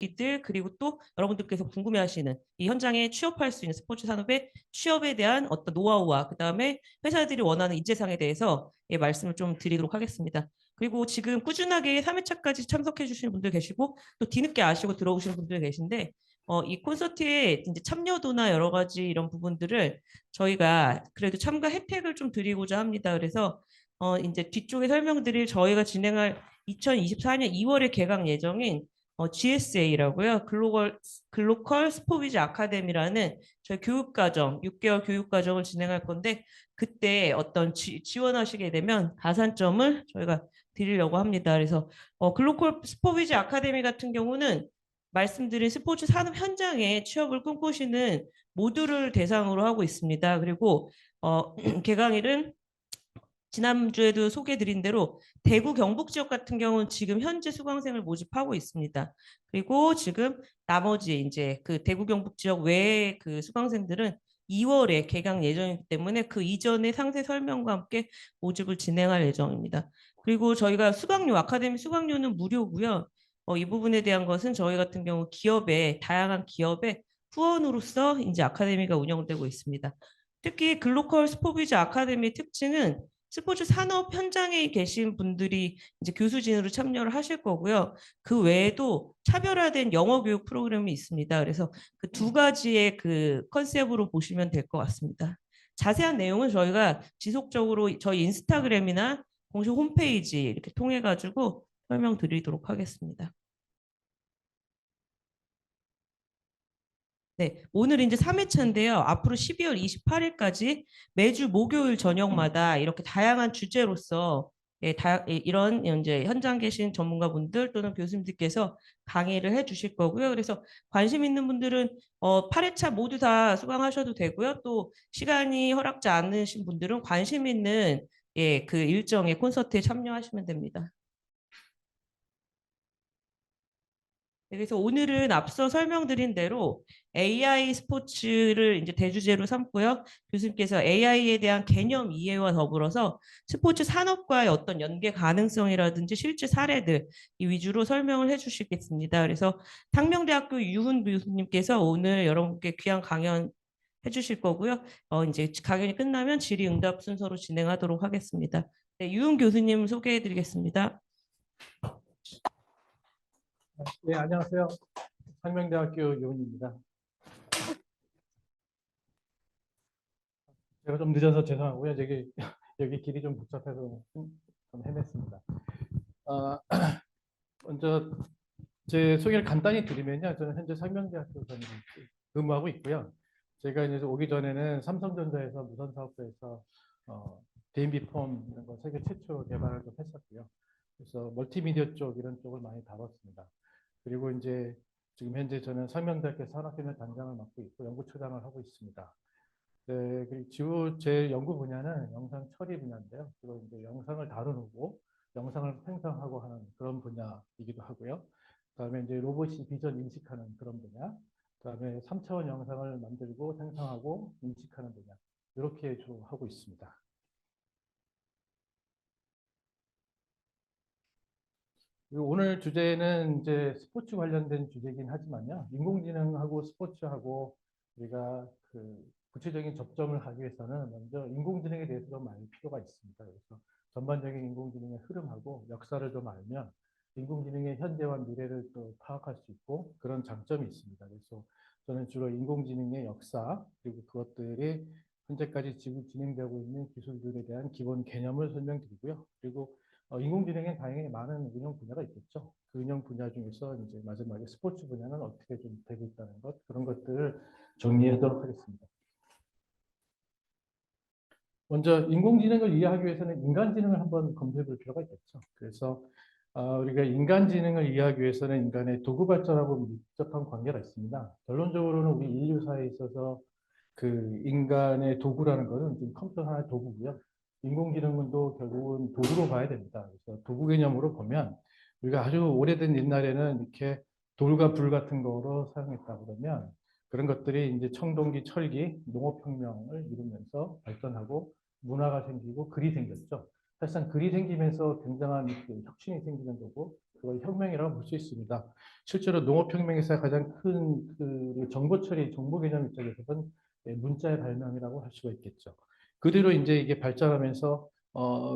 이야기들, 그리고 또 여러분들께서 궁금해하시는 이 현장에 취업할 수 있는 스포츠 산업의 취업에 대한 어떤 노하우와 그다음에 회사들이 원하는 인재상에 대해서 말씀을 좀 드리도록 하겠습니다. 그리고 지금 꾸준하게 3회차까지 참석해 주시는 분들 계시고 또 뒤늦게 아시고 들어오시는 분들 계신데 이 콘서트에 이제 참여도나 여러 가지 이런 부분들을 저희가 그래도 참가 혜택을 좀 드리고자 합니다. 그래서 이제 뒤쪽에 설명드릴 저희가 진행할 2024년 2월에 개강 예정인 GSA라고요. 글로컬 스포비즈 아카데미라는 저희 교육과정, 6개월 교육과정을 진행할 건데 그때 어떤 지원하시게 되면 가산점을 저희가 드리려고 합니다. 그래서 글로컬 스포비즈 아카데미 같은 경우는 말씀드린 스포츠 산업 현장에 취업을 꿈꾸시는 모두를 대상으로 하고 있습니다. 그리고 개강일은 지난주에도 소개드린 대로 대구 경북 지역 같은 경우는 지금 현재 수강생을 모집하고 있습니다. 그리고 지금 나머지 이제 그 대구 경북 지역 외의 그 수강생들은 2월에 개강 예정이기 때문에 그 이전의 상세 설명과 함께 모집을 진행할 예정입니다. 그리고 저희가 수강료, 아카데미 수강료는 무료고요. 이 부분에 대한 것은 저희 같은 경우 다양한 기업의 후원으로서 이제 아카데미가 운영되고 있습니다. 특히 글로컬 스포비즈 아카데미의 특징은 스포츠 산업 현장에 계신 분들이 이제 교수진으로 참여를 하실 거고요. 그 외에도 차별화된 영어 교육 프로그램이 있습니다. 그래서 그 두 가지의 그 컨셉으로 보시면 될 것 같습니다. 자세한 내용은 저희가 지속적으로 저희 인스타그램이나 공식 홈페이지 이렇게 통해 가지고 설명드리도록 하겠습니다. 네, 오늘 이제 3회차인데요. 앞으로 12월 28일까지 매주 목요일 저녁마다 이렇게 다양한 주제로서 이런 이제 현장 계신 전문가분들 또는 교수님들께서 강의를 해주실 거고요. 그래서 관심 있는 분들은 8회차 모두 다 수강하셔도 되고요. 또 시간이 허락지 않으신 분들은 관심 있는 그 일정의 콘서트에 참여하시면 됩니다. 그래서 오늘은 앞서 설명드린 대로 AI 스포츠를 이제 대주제로 삼고요. 교수님께서 AI에 대한 개념 이해와 더불어서 스포츠 산업과의 어떤 연계 가능성이라든지 실제 사례들 이 위주로 설명을 해주시겠습니다. 그래서 상명대학교 유훈 교수님께서 오늘 여러분께 귀한 강연 해주실 거고요. 이제 강연이 끝나면 질의응답 순서로 진행하도록 하겠습니다. 네, 유훈 교수님 소개해드리겠습니다. 네, 안녕하세요. 상명대학교 유훈입니다. 제가 좀 늦어서 죄송하고요. 여기 길이 좀 복잡해서 좀 헤맸습니다. 먼저 제 소개를 간단히 드리면요. 저는 현재 상명대학교 근무하고 있고요. 제가 이제 오기 전에는 삼성전자에서 무선사업부에서 DMB 폼 이런 거 세계 최초 개발을 좀 했었고요. 그래서 멀티미디어 쪽 이런 쪽을 많이 다뤘습니다. 그리고 이제 지금 현재 저는 상명대학교 산업개발 단장을 맡고 있고 연구처장을 하고 있습니다. 네, 그리고 제 연구 분야는 영상 처리 분야인데요. 주로 이제 영상을 다루고 영상을 생성하고 하는 그런 분야이기도 하고요. 그다음에 이제 로봇이 비전 인식하는 그런 분야, 그다음에 3차원 영상을 만들고 생성하고 인식하는 분야, 이렇게 주로 하고 있습니다. 그리고 오늘 주제는 이제 스포츠 관련된 주제이긴 하지만요. 인공지능하고 스포츠하고 우리가 그 구체적인 접점을 하기 위해서는 먼저 인공지능에 대해서 좀 알 필요가 있습니다. 그래서 전반적인 인공지능의 흐름하고 역사를 좀 알면 인공지능의 현재와 미래를 또 파악할 수 있고 그런 장점이 있습니다. 그래서 저는 주로 인공지능의 역사 그리고 그것들이 현재까지 지금 진행되고 있는 기술들에 대한 기본 개념을 설명드리고요. 그리고 인공지능에 다행히 많은 응용 분야가 있겠죠. 그 응용 분야 중에서 이제 마지막에 스포츠 분야는 어떻게 좀 되고 있다는 것, 그런 것들을 정리하도록 하겠습니다. 먼저 인공지능을 이해하기 위해서는 인간지능을 한번 검토해 볼 필요가 있겠죠. 그래서 우리가 인간지능을 이해하기 위해서는 인간의 도구 발전하고 밀접한 관계가 있습니다. 결론적으로는 우리 인류사에 있어서 그 인간의 도구라는 것은 지금 컴퓨터 하나의 도구고요. 인공지능도 결국은 도구로 봐야 됩니다. 그래서 도구 개념으로 보면 우리가 아주 오래된 옛날에는 이렇게 돌과 불 같은 거로 사용했다 그러면 그런 것들이 이제 청동기, 철기, 농업혁명을 이루면서 발전하고 문화가 생기고 글이 생겼죠. 사실상 글이 생기면서 굉장한 혁신이 생기는 거고 그걸 혁명이라고 볼 수 있습니다. 실제로 농업혁명에서 가장 큰 정보 처리, 정보 개념 입장에서는 문자의 발명이라고 할 수가 있겠죠. 그대로 이제 이게 발전하면서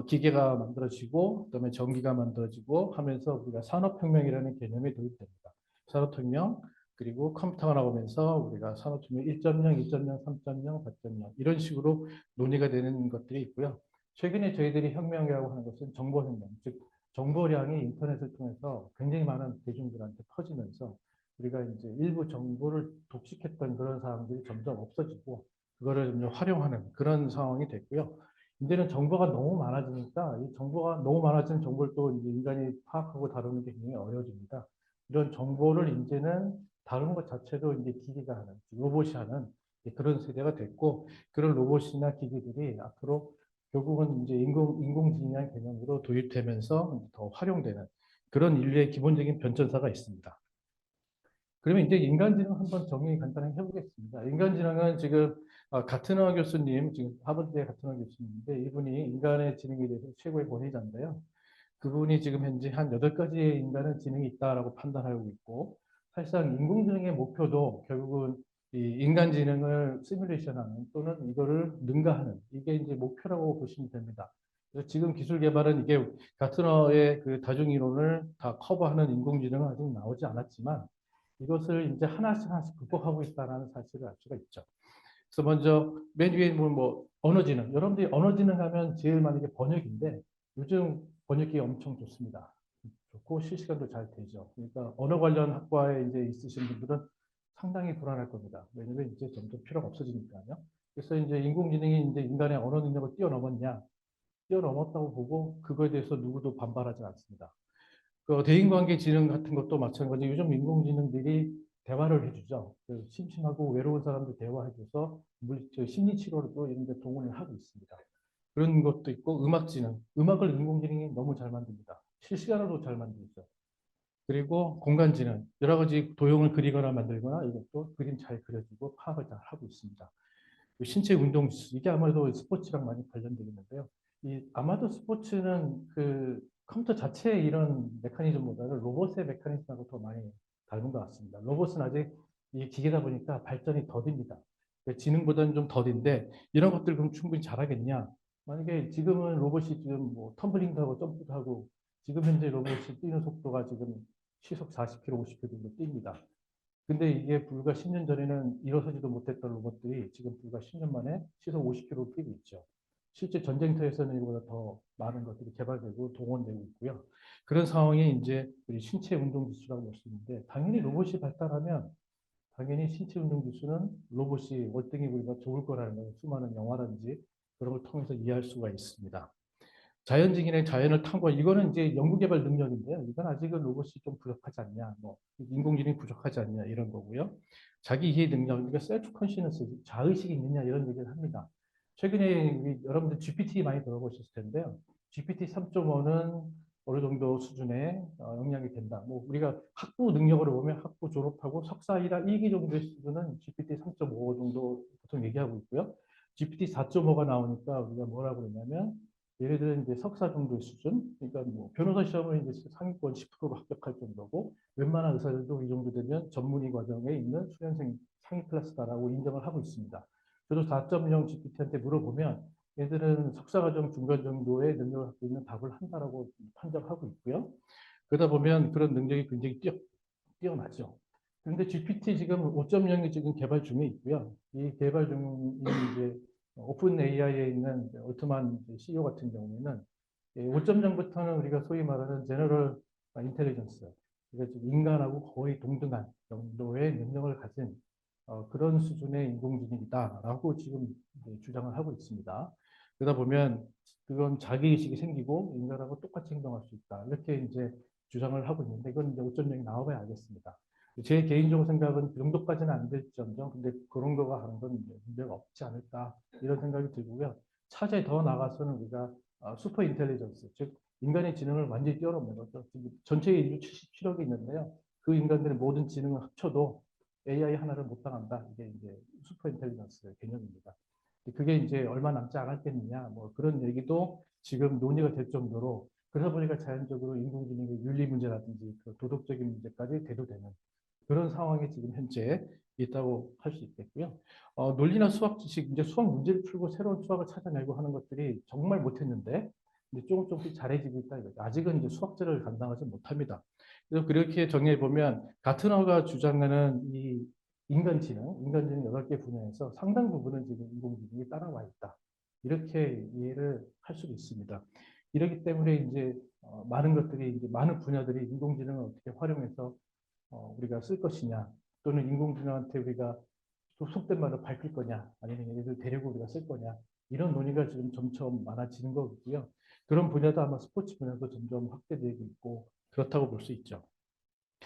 기계가 만들어지고 그다음에 전기가 만들어지고 하면서 우리가 산업혁명이라는 개념이 도입됩니다. 산업혁명 그리고 컴퓨터가 나오면서 우리가 산업혁명 1.0, 2.0, 3.0, 4.0 이런 식으로 논의가 되는 것들이 있고요. 최근에 저희들이 혁명이라고 하는 것은 정보혁명, 즉 정보량이 인터넷을 통해서 굉장히 많은 대중들한테 퍼지면서 우리가 이제 일부 정보를 독식했던 그런 상황들이 점점 없어지고 그거를 좀 활용하는 그런 상황이 됐고요. 이제는 정보가 너무 많아지니까 이 정보가 너무 많아지는 정보를 또 이제 인간이 파악하고 다루는 게 굉장히 어려워집니다. 이런 정보를 이제는 다루는 것 자체도 이제 기기가 하는, 로봇이 하는 그런 세대가 됐고 그런 로봇이나 기기들이 앞으로 결국은 이제 인공지능이라는 개념으로 도입되면서 더 활용되는 그런 인류의 기본적인 변천사가 있습니다. 그러면 이제 인간지능 한번 정의 간단하게 해보겠습니다. 인간지능은 지금 가트너 교수님, 지금 하버드대 가트너 교수님인데 이분이 인간의 지능에 대해서 최고의 권위자인데요. 그분이 지금 현재 한 8가지의 인간은 지능이 있다라고 판단하고 있고 사실상 인공지능의 목표도 결국은 이 인간 지능을 시뮬레이션하는 또는 이거를 능가하는 이게 이제 목표라고 보시면 됩니다. 그래서 지금 기술 개발은 이게 가트너의 그 다중이론을 다 커버하는 인공지능은 아직 나오지 않았지만 이것을 이제 하나씩 하나씩 극복하고 있다는 사실을 알 수가 있죠. 그래서 먼저 맨 위에 뭐 언어지능. 여러분들이 언어지능 하면 제일 많은 게 번역인데 요즘 번역기 엄청 좋습니다. 좋고 실시간도 잘 되죠. 그러니까 언어 관련 학과에 이제 있으신 분들은 상당히 불안할 겁니다. 왜냐면 이제 점점 필요가 없어지니까요. 그래서 이제 인공지능이 이제 인간의 언어 능력을 뛰어넘었냐? 뛰어넘었다고 보고 그거에 대해서 누구도 반발하지 않습니다. 그 대인관계 지능 같은 것도 마찬가지. 요즘 인공지능들이 대화를 해주죠. 그 심심하고 외로운 사람들 대화해줘서 심리 치료도 이런 데 동원을 하고 있습니다. 그런 것도 있고 음악 지능. 음악을 인공지능이 너무 잘 만듭니다. 실시간으로 잘 만들죠. 그리고 공간 지능. 여러 가지 도형을 그리거나 만들거나 이것도 그림 잘 그려지고 파악을 잘 하고 있습니다. 신체 운동 기술. 이게 아무래도 스포츠랑 많이 관련되겠는데요. 이 아마도 스포츠는 그 컴퓨터 자체의 이런 메커니즘보다는 로봇의 메커니즘하고 더 많이 닮은 것 같습니다. 로봇은 아직 이 기계다 보니까 발전이 더딥니다. 지능보다는 좀 더딘데 이런 것들 그럼 충분히 잘하겠냐? 만약에 지금은 로봇이 지금 뭐 텀블링도 하고 점프도 하고 지금 현재 로봇이 뛰는 속도가 지금 시속 40km, 50km 정도 뜁니다. 근데 이게 불과 10년 전에는 일어서지도 못했던 로봇들이 지금 불과 10년 만에 시속 50km로 뛰고 있죠. 실제 전쟁터에서는 이보다 더 많은 것들이 개발되고 동원되고 있고요. 그런 상황이 이제 우리 신체 운동 기술이라고 볼 수 있는데 당연히 로봇이 발달하면 당연히 신체 운동 기술은 로봇이 월등히 우리가 좋을 거라는 걸 수많은 영화라든지 그런 걸 통해서 이해할 수가 있습니다. 자연직인의 자연을 탐구한 이거는 이제 연구개발 능력인데요. 이건 아직은 로봇이 좀 부족하지 않냐, 뭐 인공지능이 부족하지 않냐 이런 거고요. 자기 이해 능력, 그러니까 셀프 컨시너스, 자의식이 있느냐 이런 얘기를 합니다. 최근에 여러분들 GPT 많이 들어보셨을 텐데요. GPT 3.5는 어느 정도 수준의 역량이 된다. 뭐 우리가 학부 능력으로 보면 학부 졸업하고 석사 1기 정도의 수준은 GPT 3.5 정도 보통 얘기하고 있고요. GPT 4.5가 나오니까 우리가 뭐라고 그러냐면 예를 들어 이제 석사 정도 수준, 그러니까 뭐 변호사 시험을 이제 상위권 10%로 합격할 정도고 웬만한 의사들도 이 정도 되면 전문의 과정에 있는 수련생 상위 클래스다라고 인정을 하고 있습니다. 저도 4.0 GPT한테 물어보면 얘들은 석사 과정 중간 정도의 능력을 갖고 있는 답을 한다라고 판정하고 있고요. 그러다 보면 그런 능력이 굉장히 뛰어나죠. 그런데 GPT 지금 5.0이 지금 개발 중에 있고요. 이 개발 중인 이제 오픈 AI에 있는 올트만 CEO 같은 경우에는 5.0부터는 우리가 소위 말하는 제너럴 인텔리전스, 그러니까 인간하고 거의 동등한 정도의 능력을 가진 그런 수준의 인공지능이다라고 지금 주장을 하고 있습니다. 그러다 보면 그건 자기의식이 생기고 인간하고 똑같이 행동할 수 있다. 이렇게 이제 주장을 하고 있는데 이건 이제 5.0이 나와봐야 알겠습니다. 제 개인적으로 생각은 그 정도까지는 안 될지언정 근데 그 정도가 하는 건 문제가 없지 않을까 이런 생각이 들고요. 차제 더 나가서는 우리가 슈퍼 인텔리전스 즉 인간의 지능을 완전히 뛰어넘는 거죠. 전체 인류 77억이 있는데요. 그 인간들의 모든 지능을 합쳐도 AI 하나를 못 당한다. 이게 이제 슈퍼 인텔리전스 개념입니다. 그게 이제 얼마 남지 않았겠느냐 뭐 그런 얘기도 지금 논의가 될 정도로 그러다 보니까 자연적으로 인공지능의 윤리 문제라든지 그 도덕적인 문제까지 대두되는 그런 상황이 지금 현재 있다고 할 수 있겠고요. 논리나 수학 지식, 이제 수학 문제를 풀고 새로운 수학을 찾아내고 하는 것들이 정말 못했는데 이제 조금씩 잘해지고 있다 이거죠. 아직은 이제 수학자를 감당하지 못합니다. 그래서 그렇게 정리해 보면 가트너가 주장하는 이 인간지능 8개 분야에서 상당 부분은 지금 인공지능이 따라와 있다. 이렇게 이해를 할 수도 있습니다. 이렇기 때문에 이제 많은 것들이 이제 많은 분야들이 인공지능을 어떻게 활용해서 우리가 쓸 것이냐, 또는 인공지능한테 우리가 또 속된 말로 밝힐 거냐, 아니면 얘네들 데리고 우리가 쓸 거냐, 이런 논의가 지금 점점 많아지는 거고요. 그런 분야도 아마 스포츠 분야도 점점 확대되고 있고 그렇다고 볼 수 있죠.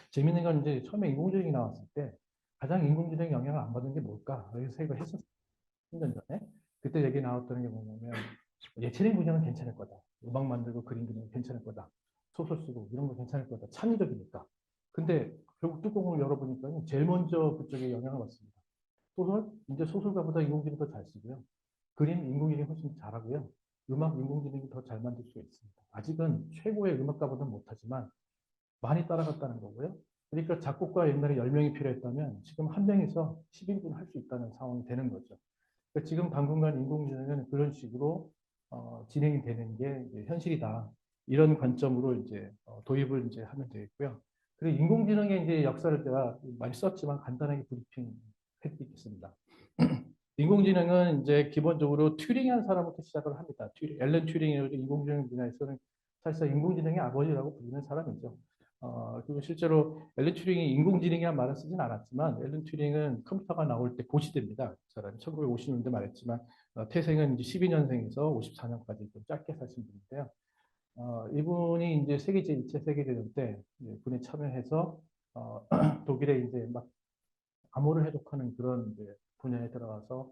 재밌는 건 이제 처음에 인공지능이 나왔을 때 가장 인공지능 영향을 안 받은 게 뭘까? 그래서 생각을 했었어요. 10년 전에. 그때 얘기 나왔던 게 뭐냐면 예체능 분야는 괜찮을 거다. 음악 만들고 그림 그리는 거 괜찮을 거다. 소설 쓰고 이런 거 괜찮을 거다. 창의적이니까. 근데 결국 뚜껑을 열어보니까 제일 먼저 그쪽에 영향을 받습니다. 소설? 이제 소설가보다 인공지능이 더 잘 쓰고요. 그림 인공지능이 훨씬 잘하고요. 음악 인공지능이 더 잘 만들 수가 있습니다. 아직은 최고의 음악가보다는 못하지만 많이 따라갔다는 거고요. 그러니까 작곡가 옛날에 10명이 필요했다면 지금 한 명에서 10인분 할 수 있다는 상황이 되는 거죠. 그러니까 지금 당분간 인공지능은 그런 식으로 진행이 되는 게 이제 현실이다. 이런 관점으로 이제 도입을 이제 하면 되겠고요. 그리고 인공지능의 이제 역사를 제가 많이 썼지만 간단하게 브리핑 해드리겠습니다. 인공지능은 이제 기본적으로 튜링한 사람부터 시작을 합니다. 앨런 튜링이 인공지능 분야에서는 사실상 인공지능의 아버지라고 부르는 사람이죠. 그리고 실제로 앨런 튜링이 인공지능이라는 말을 쓰진 않았지만 앨런 튜링은 컴퓨터가 나올 때 고시됩니다. 그 사람이 1950년대 말했지만 태생은 이제 12년생에서 54년까지 좀 짧게 사신 분인데요. 이분이 이제 세계 제2차 세계대전 때 군에 참여해서 독일에 이제 막 암호를 해독하는 그런 이제 분야에 들어가서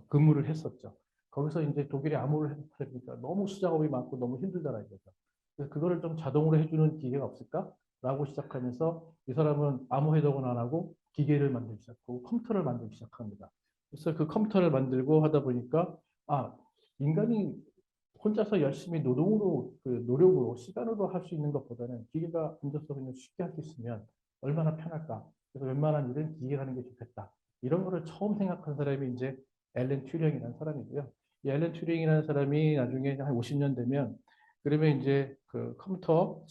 근무를 했었죠. 거기서 이제 독일의 암호를 해독하니까 너무 수작업이 많고 너무 힘들더라 이거죠. 그래서 그거를 좀 자동으로 해주는 기계가 없을까? 라고 시작하면서 이 사람은 암호 해독은 안 하고 기계를 만들기 시작하고 컴퓨터를 만들기 시작합니다. 그래서 그 컴퓨터를 만들고 하다 보니까 인간이 혼자서 열심히 노동으로 그 노력으로 시간으로 할 수 있는 것보다는 기계가 앉아서 그냥 쉽게 할 수 있으면 얼마나 편할까. 그래서 웬만한 일은 기계가 하는 게 좋겠다. 이런 거를 처음 생각한 사람이 이제 앨런 튜링이라는 사람이고요. 이 앨런 튜링이라는 사람이 나중에 한 50년 되면 그러면 이제 그 컴퓨터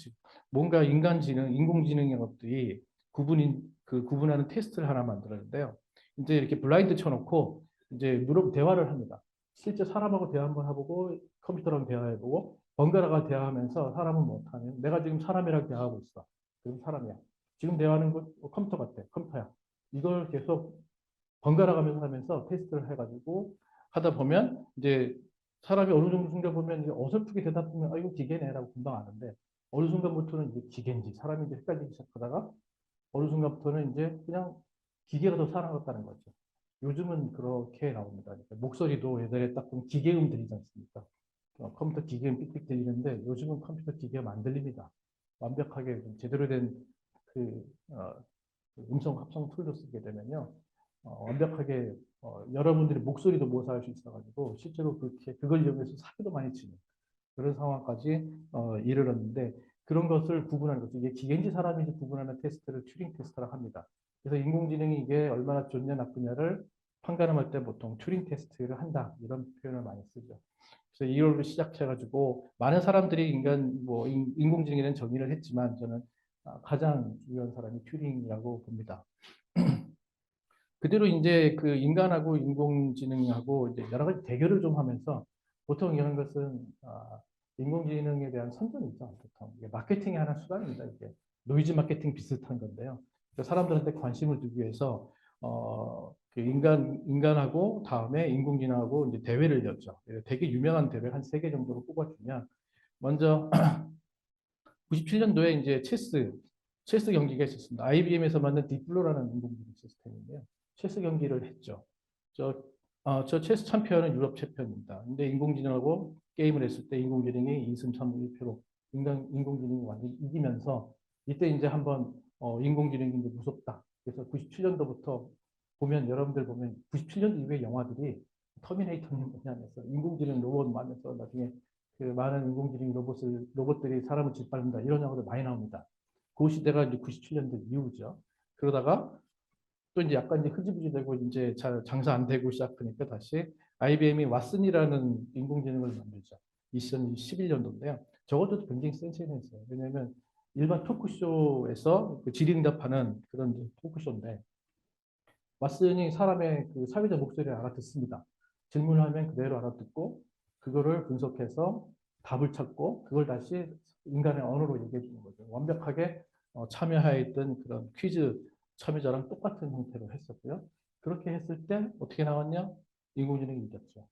뭔가 인공지능의 것들이 구분하는 테스트를 하나 만들었는데요. 이제 이렇게 블라인드 쳐놓고 이제 대화를 합니다. 실제 사람하고 대화 한번 해보고 컴퓨터랑 대화해보고 번갈아가 대화하면서 사람은 못하면 내가 지금 사람이랑 대화하고 있어. 그럼 사람이야. 지금 대화하는 거 컴퓨터 같아. 컴퓨터야. 이걸 계속 번갈아 가면서 하면서 테스트를 해가지고 하다 보면 이제 사람이 어느 정도 순간 보면 이제 어설프게 대답하면 이거 기계네라고 금방 아는데 어느 순간부터는 이제 기계인지 사람이 이제 헷갈리기 시작하다가 어느 순간부터는 이제 그냥 기계가 더 살아났다는 거죠. 요즘은 그렇게 나옵니다. 그러니까 목소리도 예전에 딱 보면 기계음 들리지 않습니까? 컴퓨터 기계음 삑삑 들리는데 요즘은 컴퓨터 기계음 안 들립니다. 완벽하게 제대로 된 그 음성 합성 툴로 쓰게 되면요. 완벽하게 여러분들의 목소리도 모사할 수 있어가지고 실제로 그걸 이용해서 사기도 많이 치는 그런 상황까지 이르렀는데 그런 것을 구분하는 거죠. 이게 기계인지 사람인지 구분하는 테스트를 튜링 테스트라고 합니다. 그래서 인공지능이 이게 얼마나 좋냐 나쁘냐를 판가름할 때 보통 튜링 테스트를 한다 이런 표현을 많이 쓰죠. 그래서 이걸로 시작해가지고 많은 사람들이 인공지능에 대한 정의를 했지만 저는 가장 중요한 사람이 튜링이라고 봅니다. 그대로 이제 그 인간하고 인공지능하고 이제 여러 가지 대결을 좀 하면서 보통 이런 것은 인공지능에 대한 선전이죠. 보통 이게 마케팅의 하나 수단입니다. 이게 노이즈 마케팅 비슷한 건데요. 사람들한테 관심을 두기 위해서 그 인간하고 다음에 인공지능하고 이제 대회를 열죠. 되게 유명한 대회 한 3개 정도로 뽑아주면 먼저 97년도에 이제 체스 경기가 있었습니다. IBM에서 만든 딥블루라는 인공지능 시스템인데요. 체스 경기를 했죠. 저 체스 챔피언은 유럽 챔피언입니다. 근데 인공지능하고 게임을 했을 때 인공지능이 2승 3무 1패로 인공지능이 완전히 이기면서 이때 이제 한번 인공지능이 이제 무섭다. 그래서 97년도부터 여러분들 보면 97년도 이후의 영화들이 터미네이터님 뭐냐면서 인공지능 로봇 만면서 나중에 그 많은 인공지능 로봇들이 사람을 짓밟는다 이런 영화도 많이 나옵니다. 그 시대가 이제 97년도 이후죠. 그러다가 또 이제 약간 이제 흐지부지 되고 이제 잘 장사 안 되고 시작하니까 다시 IBM이 왓슨이라는 인공지능을 만들죠. 2011년도인데요. 저것도 굉장히 센세이션했어요. 왜냐하면 일반 토크쇼에서 그 질의응답하는 그런 토크쇼인데 왓슨이 사람의 그 사회적 목소리를 알아듣습니다. 질문을 하면 그대로 알아듣고 그거를 분석해서 답을 찾고 그걸 다시 인간의 언어로 얘기해 주는 거죠. 완벽하게 참여하였던 그런 퀴즈 참여자랑 똑같은 형태로 했었고요. 그렇게 했을 때 어떻게 나왔냐? 인공지능이 이겼죠.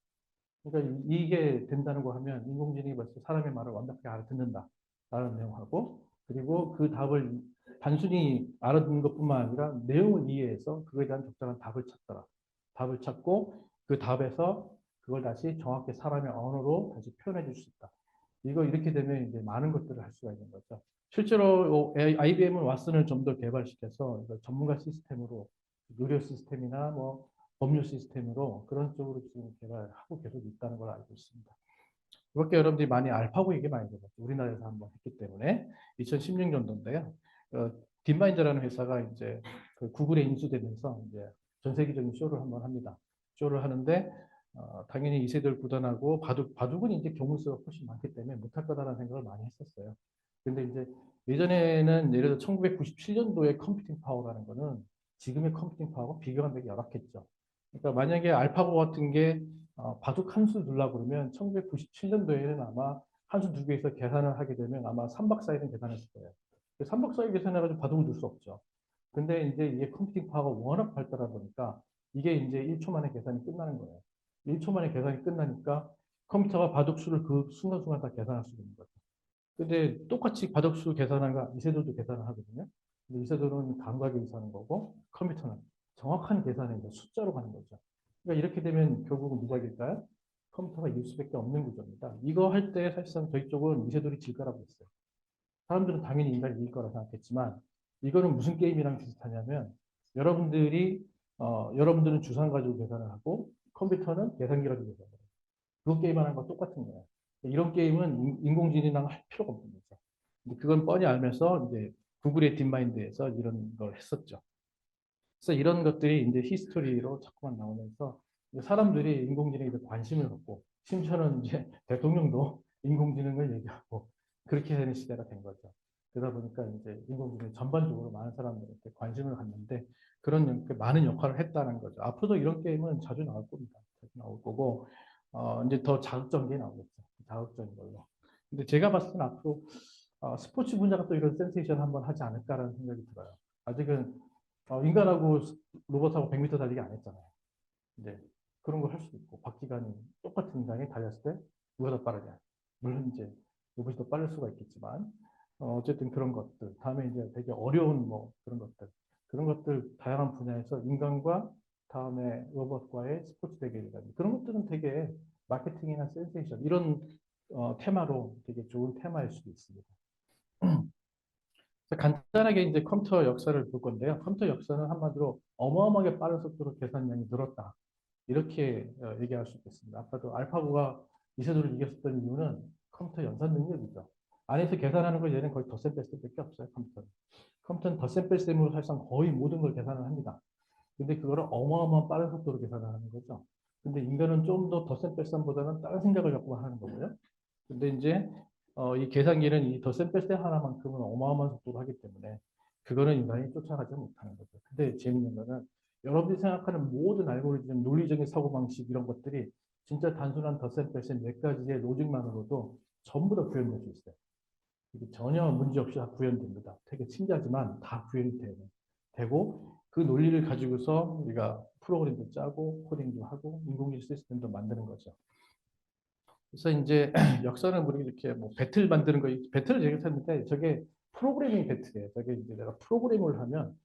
그러니까 이게 된다는 거 하면 인공지능이 벌써 사람의 말을 완벽하게 알아듣는다라는 내용하고 그리고 그 답을 단순히 알아듣는 것뿐만 아니라 내용을 이해해서 그거에 대한 적절한 답을 찾더라. 답을 찾고 그 답에서 그걸 다시 정확히 사람의 언어로 다시 표현해 줄 수 있다. 이거 이렇게 되면 이제 많은 것들을 할 수가 있는 거죠. 실제로 IBM은 왓슨을 좀 더 개발시켜서 전문가 시스템으로 의료 시스템이나 뭐 법률 시스템으로 그런 쪽으로 지금 개발하고 계속 있다는 걸 알고 있습니다. 그렇게 여러분들이 많이 알파고 얘기 많이 들었죠. 우리나라에서 한번 했기 때문에 2016년도인데요. 딥마인드라는 회사가 이제 그 구글에 인수되면서 이제 전 세계적인 쇼를 한번 합니다. 쇼를 하는데 당연히 이세돌 구단하고 바둑은 이제 경우 수가 훨씬 많기 때문에 못할 거다라는 생각을 많이 했었어요. 근데 이제 예전에는 예를 들어 1997년도에 컴퓨팅 파워라는 거는 지금의 컴퓨팅 파워가 비교가 되게 열악했죠. 그러니까 만약에 알파고 같은 게 바둑 한 수 두려고 그러면 1997년도에는 아마 한 수 두 개에서 계산을 하게 되면 아마 3박 4일은 계산했을 거예요. 3박 4일 계산해가지고 바둑을 둘 수 없죠. 근데 이제 이게 컴퓨팅 파워가 워낙 발달하다 보니까 이게 이제 1초 만에 계산이 끝나는 거예요. 1초 만에 계산이 끝나니까 컴퓨터가 바둑수를 그 순간순간 다 계산할 수 있는 거죠. 근데 똑같이 바둑수 계산한 거 이세돌도 계산을 하거든요. 근데 이세돌은 감각에 의사하는 거고 컴퓨터는 정확한 계산에 이제 숫자로 가는 거죠. 그러니까 이렇게 되면 결국은 누가 이길까요? 컴퓨터가 이길 수밖에 없는 구조입니다. 이거 할 때 사실상 저희 쪽은 이세돌이 질 거라고 했어요. 사람들은 당연히 인간이 이길 거라 생각했지만 이거는 무슨 게임이랑 비슷하냐면 여러분들이 여러분들은 주사위 가지고 계산을 하고 컴퓨터는 계산기 가지고 계산을 해요. 그 게임하는 거 똑같은 거예요. 이런 게임은 인공지능이랑 할 필요가 없는 거죠. 근데 그건 뻔히 알면서 이제 구글의 딥마인드에서 이런 걸 했었죠. 그래서 이런 것들이 이제 히스토리로 자꾸만 나오면서 사람들이 인공지능에 대해 관심을 갖고 심지어는 이제 대통령도 인공지능을 얘기하고 그렇게 되는 시대가 된 거죠. 그러다 보니까 이제 인공지능 전반적으로 많은 사람들한테 관심을 갖는데 그런 많은 역할을 했다는 거죠. 앞으로도 이런 게임은 자주 나올 겁니다. 자주 나올 거고 이제 더 자극적인 게 나오겠죠. 자극적인 걸로. 근데 제가 봤을 때는 앞으로 스포츠 분야가 또 이런 센세이션 한번 하지 않을까라는 생각이 들어요. 아직은 인간하고 로봇하고 100m 달리기 안 했잖아요. 이제 그런 걸 할 수도 있고 박지관이 똑같은 인간이 달렸을 때 누가 더 빠르냐. 물론 이제 로봇이 더 빠를 수가 있겠지만 어쨌든 그런 것들 다음에 이제 되게 어려운 뭐 그런 것들 다양한 분야에서 인간과 다음에 로봇과의 스포츠 대결이라든지 그런 것들은 되게 마케팅이나 센세이션 이런 테마로 되게 좋은 테마일 수도 있습니다. 간단하게 이제 컴퓨터 역사를 볼 건데요. 컴퓨터 역사는 한마디로 어마어마하게 빠른 속도로 계산량이 늘었다. 이렇게 얘기할 수 있겠습니다. 아까도 알파고가 이세돌을 이겼었던 이유는 컴퓨터 연산 능력이죠. 안에서 계산하는 걸 얘는 거의 덧셈 뺄셈밖에 없어요. 컴퓨터는. 컴퓨터는 덧셈 뺄셈으로 사실상 거의 모든 걸 계산을 합니다. 근데 그거를 어마어마한 빠른 속도로 계산을 하는 거죠. 근데 인간은 좀 더 덧셈 뺄셈보다는 다른 생각을 갖고 하는 거고요. 근데 이제 이 계산기는 이 덧셈 뺄셈 하나만큼은 어마어마한 속도로 하기 때문에 그거는 인간이 쫓아가지 못하는 거죠. 근데 재밌는 거는 여러분들이 생각하는 모든 알고리즘, 논리적인 사고방식 이런 것들이 진짜 단순한 덧셈 뺄셈 몇 가지의 로직만으로도 전부 다 구현될 수 있어요. 이게 전혀 문제없이 다 구현됩니다. 되게 신기하지만 다 구현이 되고 그 논리를 가지고서 우리가 프로그램도 짜고 코딩도 하고 인공지능 시스템도 만드는 거죠. 그래서 이제 역사는 우리 이렇게 뭐 배틀 만드는 거, 배틀을 얘기했는데 저게 프로그래밍 배틀이에요. 저게 이제 내가 프로그램을 하면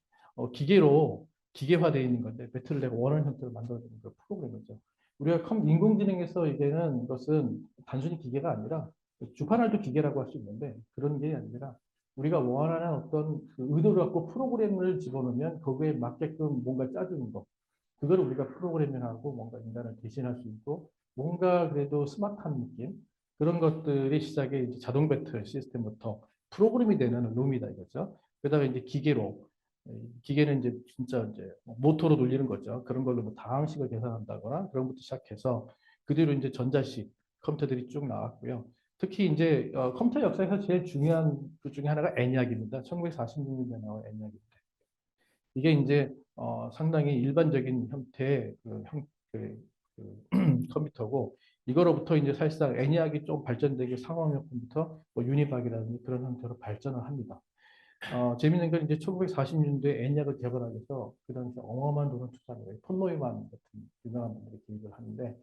기계화되어 있는 건데 배틀을 내가 원하는 형태로 만들어주는 그 프로그램이죠. 우리가 인공지능에서 얘기하는 것은 단순히 기계가 아니라 주판알도 기계라고 할 수 있는데 그런 게 아니라 우리가 원하는 어떤 그 의도를 갖고 프로그램을 집어넣으면 거기에 맞게끔 뭔가 짜주는 거. 그걸 우리가 프로그래밍하고 뭔가 인간을 대신할 수 있고 뭔가 그래도 스마트한 느낌 그런 것들이 시작에 이제 자동 배틀 시스템부터 프로그램이 되는 룸이다 이거죠. 그러다가 이제 기계로 기계는 이제 진짜 이제 모터로 돌리는 거죠. 그런 걸로 뭐 다항식을 계산한다거나 그런 것부터 시작해서 그 뒤로 이제 전자식 컴퓨터들이 쭉 나왔고요. 특히 이제 컴퓨터 역사에서 제일 중요한 것 중에 하나가 ENIAC입니다. 1946년에 나온 ENIAC인데 이게 이제 상당히 일반적인 형태의 그 컴퓨터고 이거로부터 이제 사실상 애니악이 좀 발전되게 상황형 컴퓨터, 뭐 유니박이라든지 그런 형태로 발전을 합니다. 재밌는 건 이제 1940년도에 애니악을 개발하기 위해서 그 당시 어마어마한 돈을 투자한 거예요. 폰 노이만 같은 유명한 분들이 기획을 하는데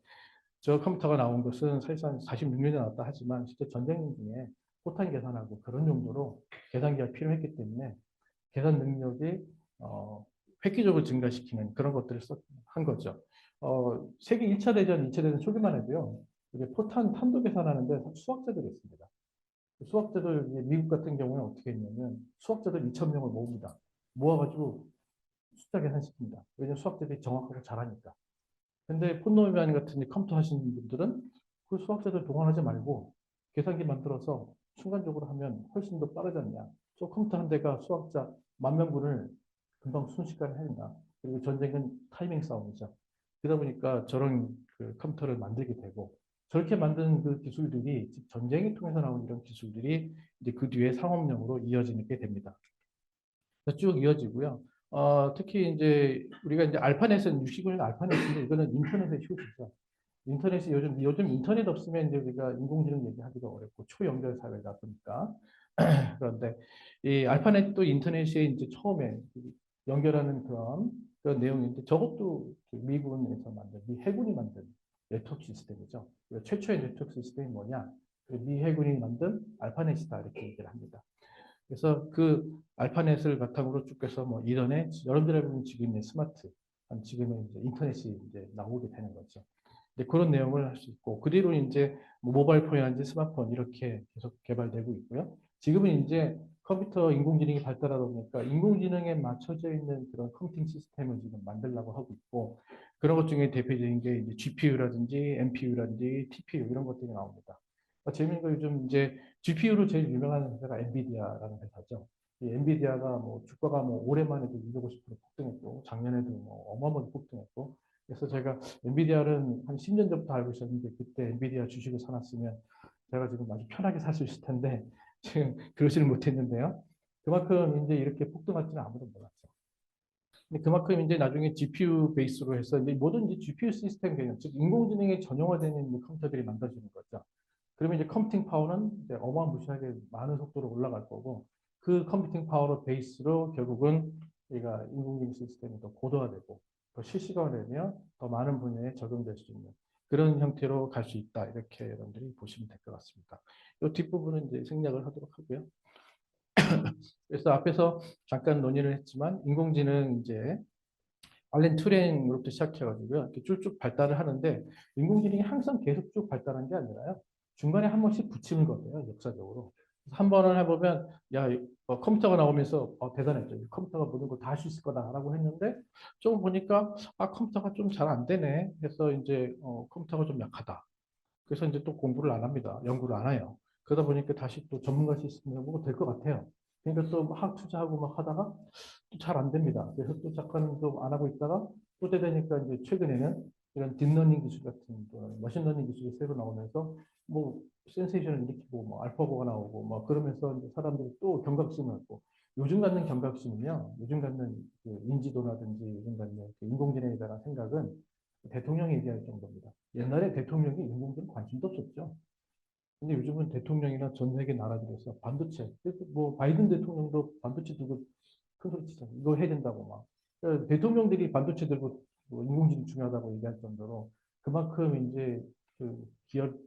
저 컴퓨터가 나온 것은 사실상 46년에 나왔다 하지만 실제 전쟁 중에 포탄 계산하고 그런 용도로 계산기가 필요했기 때문에 계산 능력이 획기적으로 증가시키는 그런 것들을 한 거죠. 세계 1차 대전, 2차 대전 초기만 해도요. 이게 포탄 탄도 계산하는데 수학자들이 있습니다. 수학자들 미국 같은 경우는 어떻게 했냐면 수학자들 2,000명을 모읍니다. 모아가지고 숫자 계산시킵니다. 왜냐하면 수학자들이 정확하고 잘하니까. 근데 폰노이만 같은 컴퓨터 하시는 분들은 그 수학자들 동원하지 말고 계산기 만들어서 순간적으로 하면 훨씬 더 빠르지 않냐. 저 컴퓨터 한 대가 수학자 10,000명분을 금방 순식간에 해낸다. 그리고 전쟁은 타이밍 싸움이죠. 그러다 보니까 저런 그 컴퓨터를 만들게 되고 저렇게 만든 그 기술들이 즉 전쟁을 통해서 나온 이런 기술들이 이제 그 뒤에 상업용으로 이어지게 됩니다. 쭉 이어지고요. 특히 이제 우리가 이제 알파넷은 69년 알파넷인데 이거는 인터넷의 휴지죠. 인터넷이 요즘 인터넷 없으면 이제 우리가 인공지능 얘기하기가 어렵고 초연결 사회다 보니까 그런데 이 알파넷도 인터넷에 이제 처음에 연결하는 그런 내용인데 저것도 미군에서 만든 미 해군이 만든 네트워크 시스템이죠. 최초의 네트워크 시스템이 뭐냐? 미 해군이 만든 알파넷이다 이렇게 얘기를 합니다. 그래서 그 알파넷을 바탕으로 쭉 해서 뭐 이더넷, 여러분들이 보면 지금 있는 스마트, 지금은 이제 인터넷이 이제 나오게 되는 거죠. 네, 그런 내용을 할 수 있고 그 뒤로 이제 뭐 모바일 폰이라든지 스마트폰 이렇게 계속 개발되고 있고요. 지금은 이제 컴퓨터 인공지능이 발달하다 보니까 인공지능에 맞춰져 있는 그런 컴퓨팅 시스템을 지금 만들려고 하고 있고 그런 것 중에 대표적인 게 이제 GPU라든지 NPU라든지 TPU 이런 것들이 나옵니다. 재미있는 거 요즘 이제 GPU로 제일 유명한 회사가 엔비디아라는 회사죠. 이 엔비디아가 뭐 주가가 뭐 올해만 해도 250% 폭등했고 작년에도 뭐 어마어마하게 폭등했고 그래서 제가 엔비디아는 한 10년 전부터 알고 있었는데 그때 엔비디아 주식을 사놨으면 제가 지금 아주 편하게 살 수 있을 텐데 지금 그러지는 못했는데요. 그만큼 이제 이렇게 폭등할지는 아무도 몰랐죠. 근데 그만큼 이제 나중에 GPU 베이스로 해서 이제 모든 이제 GPU 시스템 개념, 즉 인공지능에 전용화되는 컴퓨터들이 만들어지는 거죠. 그러면 이제 컴퓨팅 파워는 이제 어마무시하게 많은 속도로 올라갈 거고 그 컴퓨팅 파워로 베이스로 결국은 우리가 인공지능 시스템이 더 고도화되고 더 실시간화되며 더 많은 분야에 적용될 수 있는 그런 형태로 갈 수 있다. 이렇게 여러분들이 보시면 될 것 같습니다. 이 뒷부분은 이제 생략을 하도록 하고요. 그래서 앞에서 잠깐 논의를 했지만 인공지능 이제 알렌 튜링으로부터 시작해가지고요. 이렇게 쭉쭉 발달을 하는데 인공지능이 항상 계속 쭉 발달한 게 아니라요. 중간에 한 번씩 붙이는 거예요. 역사적으로. 한 번을 해보면 야 컴퓨터가 나오면서 대단했죠. 컴퓨터가 모든 걸 다 할 수 있을 거다라고 했는데 좀 보니까 컴퓨터가 좀 잘 안 되네. 해서 이제 컴퓨터가 좀 약하다. 그래서 이제 또 공부를 안 합니다. 연구를 안 해요. 그러다 보니까 다시 또 전문가 시스템 해보고 될 것 같아요. 그러니까 또 막 투자하고 막 하다가 또 잘 안 됩니다. 그래서 또 잠깐 좀 안 하고 있다가 또 되니까 이제 최근에는 이런 딥러닝 기술 같은 머신러닝 기술이 새로 나오면서 뭐 센세이션을 일으키고 뭐 알파고가 나오고 뭐 그러면서 이제 사람들이 또 경각심을 갖고 요즘 갖는 경각심은요. 요즘 갖는 그 인지도라든지 요즘 갖는 그 인공지능에 대한 생각은 대통령이 얘기할 정도입니다. 옛날에 대통령이 인공지능 관심도 없었죠. 근데 요즘은 대통령이나 전 세계 나라들에서 반도체, 뭐 바이든 대통령도 반도체 들고 큰 소리 치잖아요. 이거 해야 된다고 막. 그러니까 대통령들이 반도체 들고 뭐 인공지능 중요하다고 얘기할 정도로 그만큼 이제 그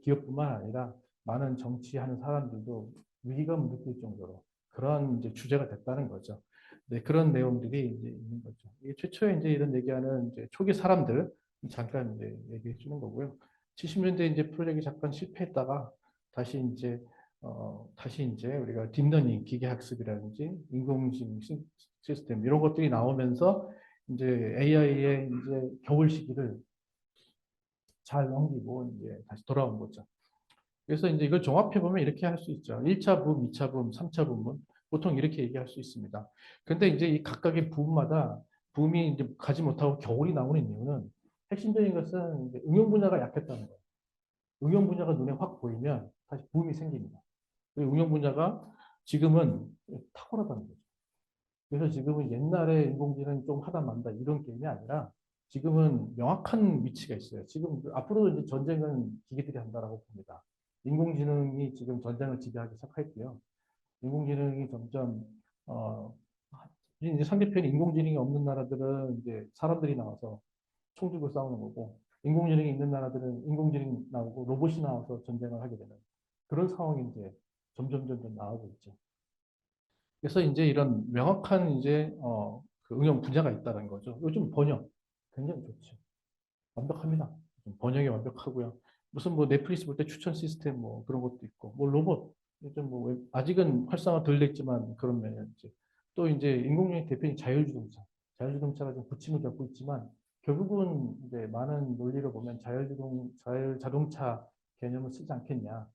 기업뿐만 아니라 많은 정치하는 사람들도 위기감을 느낄 정도로 그런 이제 주제가 됐다는 거죠. 네, 그런 내용들이 이제 있는 거죠. 이게 최초에 이제 이런 얘기하는 이제 초기 사람들 잠깐 이제 얘기해 주는 거고요. 70년대 이제 프로젝트 잠깐 실패했다가 다시 이제 우리가 딥러닝 기계학습이라든지 인공지능 시스템 이런 것들이 나오면서 이제 AI의 이제 겨울 시기를 잘 넘기고 이제 다시 돌아온 거죠. 그래서 이제 이걸 종합해 보면 이렇게 할 수 있죠. 1차 붐, 2차 붐, 3차 붐은 보통 이렇게 얘기할 수 있습니다. 근데 이제 이 각각의 붐마다 붐이 이제 가지 못하고 겨울이 나오는 이유는 핵심적인 것은 이제 응용 분야가 약했다는 거예요. 응용 분야가 눈에 확 보이면 다시 붐이 생깁니다. 그리고 응용 분야가 지금은 탁월하다는 거죠. 그래서 지금은 옛날에 인공지능 좀 하다 만다 이런 게임이 아니라 지금은 명확한 위치가 있어요. 지금 앞으로 이제 전쟁은 기계들이 한다라고 봅니다. 인공지능이 지금 전쟁을 지배하기 시작했고요. 인공지능이 점점 어 이제 상대편에 인공지능이 없는 나라들은 이제 사람들이 나와서 총 들고 싸우는 거고 인공지능이 있는 나라들은 인공지능 나오고 로봇이 나와서 전쟁을 하게 되는 그런 상황이 이제 점점 나오고 있죠. 그래서 이제 이런 명확한 이제 그 응용 분야가 있다는 거죠. 요즘 번역 굉장히 좋죠. 완벽합니다. 번역이 완벽하고요. 무슨 뭐 넷플릭스 볼 때 추천 시스템 뭐 그런 것도 있고 뭐 로봇 요즘 뭐 아직은 활성화 덜 됐지만 그런 면이 이제 또 이제 인공지능 대표인 자율주동차 자율주동차가 좀 부침을 겪고 있지만 결국은 이제 많은 논리로 보면 자율자동차 개념을 쓰지 않겠냐.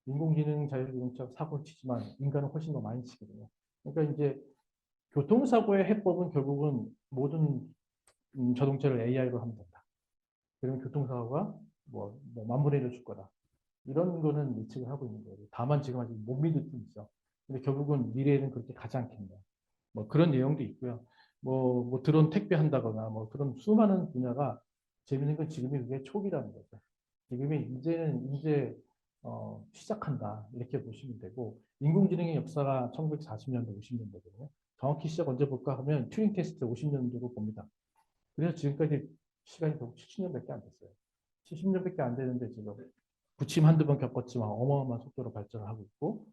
인공지능 자율주동차 사고를 치지만 인간은 훨씬 더 많이 치거든요. 그러니까 이제 교통사고의 해법은 결국은 모든 자동차를 AI로 하면 된다. 그러면 교통사고가 뭐 만분의 1을 줄 거다. 이런 거는 예측을 하고 있는 거예요. 다만 지금 아직 못 믿을 뿐이죠. 근데 결국은 미래에는 그렇게 가지 않겠냐. 뭐 그런 내용도 있고요. 뭐 드론 택배한다거나 뭐 그런 수많은 분야가 재밌는 건 지금이 그게 초기라는 거죠. 지금이 이제는 이제 시작한다 이렇게 보시면 되고 인공지능의 역사가 1940년대 50년대거든요. 정확히 시작 언제 볼까 하면 튜링 테스트 50년도로 봅니다. 그래서 지금까지 시간이 결국 70년밖에 안 됐어요. 70년밖에 안 되는데 지금 부침 한두 번 겪었지만 어마어마한 속도로 발전을 하고 있고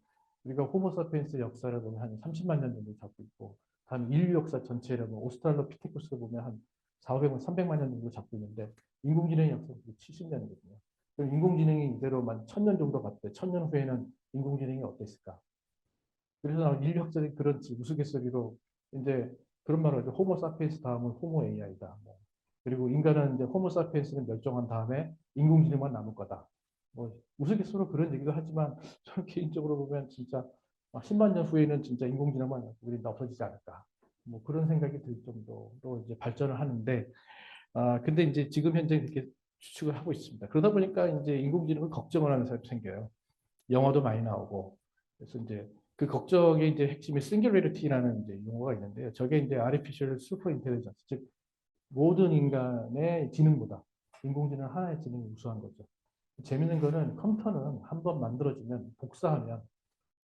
우리가 호모사피엔스 역사를 보면 한 30만 년 정도 잡고 있고 다음 인류 역사 전체를 보면 오스트랄로피테쿠스를 보면 한 400만, 300만 년 정도 잡고 있는데 인공지능의 역사는 70년이거든요. 그럼 인공지능이 이대로만 1000년 정도 갔대. 1000년 후에는 인공지능이 어땠을까? 그래서 인류학자들이 그런 우스갯소리로 이제 그런 말을 하죠. 호모 사피엔스 다음은 호모 AI다. 뭐. 그리고 인간은 이제 호모 사피엔스는 멸종한 다음에 인공지능만 남을 거다. 뭐 우스갯소리로 그런 얘기도 하지만 저는 개인적으로 보면 진짜 10만 년 후에는 진짜 인공지능만 우리 없어지지 않을까. 뭐 그런 생각이 들 정도로 이제 발전을 하는데 근데 이제 지금 현재 그렇게 추측을 하고 있습니다. 그러다 보니까 이제 인공지능을 걱정을 하는 사람이 생겨요. 영화도 많이 나오고 그래서 이제 그 걱정의 이제 핵심이 싱귤레리티라는 이제 용어가 있는데요. 저게 이제 artificial super intelligence, 즉 모든 인간의 지능보다 인공지능 하나의 지능이 우수한 거죠. 재밌는 거는 컴퓨터는 한번 만들어지면 복사하면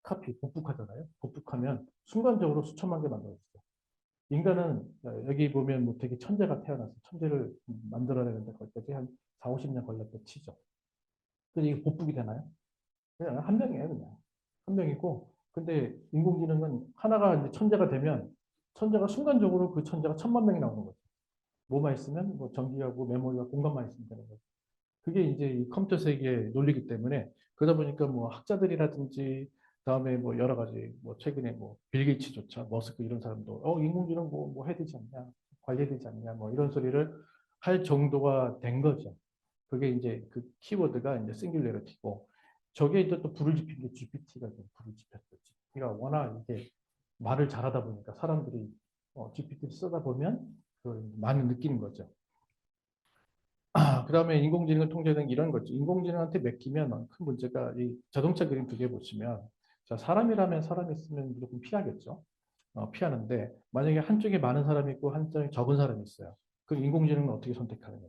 카피, 복붙하잖아요. 복붙하면 순간적으로 수천만 개 만들어졌어요. 인간은 여기 보면 뭐 되게 천재가 태어나서 천재를 만들어내는데 거기까지 한 4, 50년 걸렸다 치죠. 근데 이게 복붙이 되나요? 그냥 한 명이에요, 그냥. 한 명이고, 근데 인공지능은 하나가 이제 천재가 되면 천재가 순간적으로 그 천재가 1000만 명이 나오는 거죠. 뭐만 있으면 뭐 전기하고 메모리와 공간만 있으면 되는 거죠. 그게 이제 이 컴퓨터 세계의 논리기 때문에 그러다 보니까 뭐 학자들이라든지 다음에 뭐 여러 가지 뭐 최근에 뭐 빌 게이츠조차 머스크 이런 사람도 인공지능 뭐 해야 되지 않냐 관리해야 되지 않냐 뭐 이런 소리를 할 정도가 된 거죠. 그게 이제 그 키워드가 이제 싱귤레리티고 저게 이제 또 불을 지핀 게 GPT가 좀 불을 지폈죠. GPT가 워낙 이게 말을 잘하다 보니까 사람들이 GPT를 쓰다 보면 그걸 많이 느끼는 거죠. 그다음에 인공지능을 통제하는 이런 거죠. 인공지능한테 맡기면 큰 문제가 이 자동차 그림 두 개 보시면 자, 사람이라면 사람이 있으면 무조건 피하겠죠. 피하는데 만약에 한쪽에 많은 사람이 있고 한쪽에 적은 사람이 있어요. 그럼 인공지능은 어떻게 선택하느냐.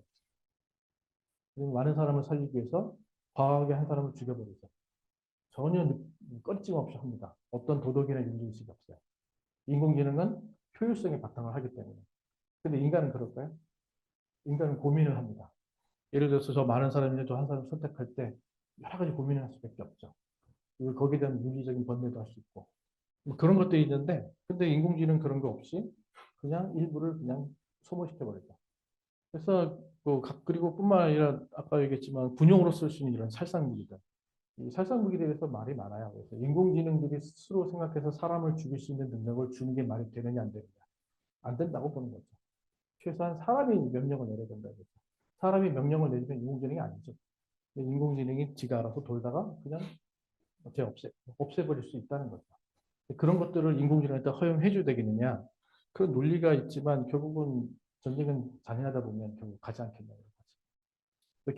많은 사람을 살리기 위해서 과하게 한 사람을 죽여버리죠. 전혀 꺼짐없이 합니다. 어떤 도덕이나 윤리의식이 없어요. 인공지능은 효율성에 바탕을 하기 때문에. 근데 인간은 그럴까요? 인간은 고민을 합니다. 예를 들어서 저 많은 사람이나 저 한 사람 선택할 때 여러 가지 고민을 할 수밖에 없죠. 그리고 거기에 대한 윤리적인 번뇌도 할 수 있고 뭐 그런 것들이 있는데 근데 인공지능 그런 거 없이 그냥 일부를 그냥 소모시켜 버리죠. 그래서 그리고 뿐만 아니라 아까 얘기했지만 군용으로 쓸 수 있는 이런 살상무기들 이 살상무기에 대해서 말이 많아요. 그래서 인공지능들이 스스로 생각해서 사람을 죽일 수 있는 능력을 주는 게 말이 되느냐 안 되느냐 안 된다고 보는 거죠. 최소한 사람이 명령을 내려야 된다는 거죠. 사람이 명령을 내리면 인공지능이 아니죠. 인공지능이 지가 알아서 돌다가 그냥 어째 없애버릴 수 있다는 거죠. 그런 것들을 인공지능한테 허용해줘야 되겠느냐? 그런 논리가 있지만 결국은 전쟁은 잔인하다 보면 결국 가지 않겠냐는 거죠.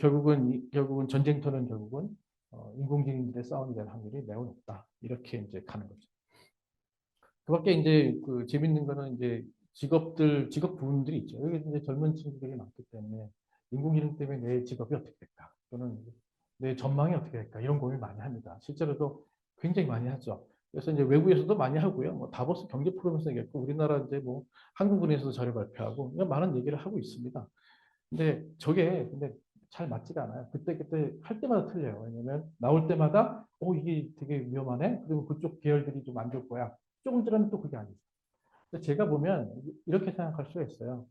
결국은 전쟁터는 결국은 인공지능들의 싸움이 될 확률이 매우 높다. 이렇게 이제 가는 거죠. 그밖에 이제 그 재밌는 거는 이제 직업 부분들이 있죠. 여기 이제 젊은 친구들이 많기 때문에 인공지능 때문에 내 직업이 어떻게 될까? 또는 내 전망이 어떻게 될까? 이런 고민을 많이 합니다. 실제로도 굉장히 많이 하죠. 그래서 이제 외국에서도 많이 하고요. 뭐 다보스 경제 포럼에서 얘기했고 우리나라 이제 뭐 한국은행에서도 자료 발표하고 이런 많은 얘기를 하고 있습니다. 근데 잘 맞지가 않아요. 그때 할 때마다 틀려요. 왜냐면 나올 때마다 이게 되게 위험하네. 그리고 그쪽 계열들이 좀 안 좋을 거야. 조금 전에는 또 그게 아니죠. 근데 제가 보면 이렇게 생각할 수가 있어요.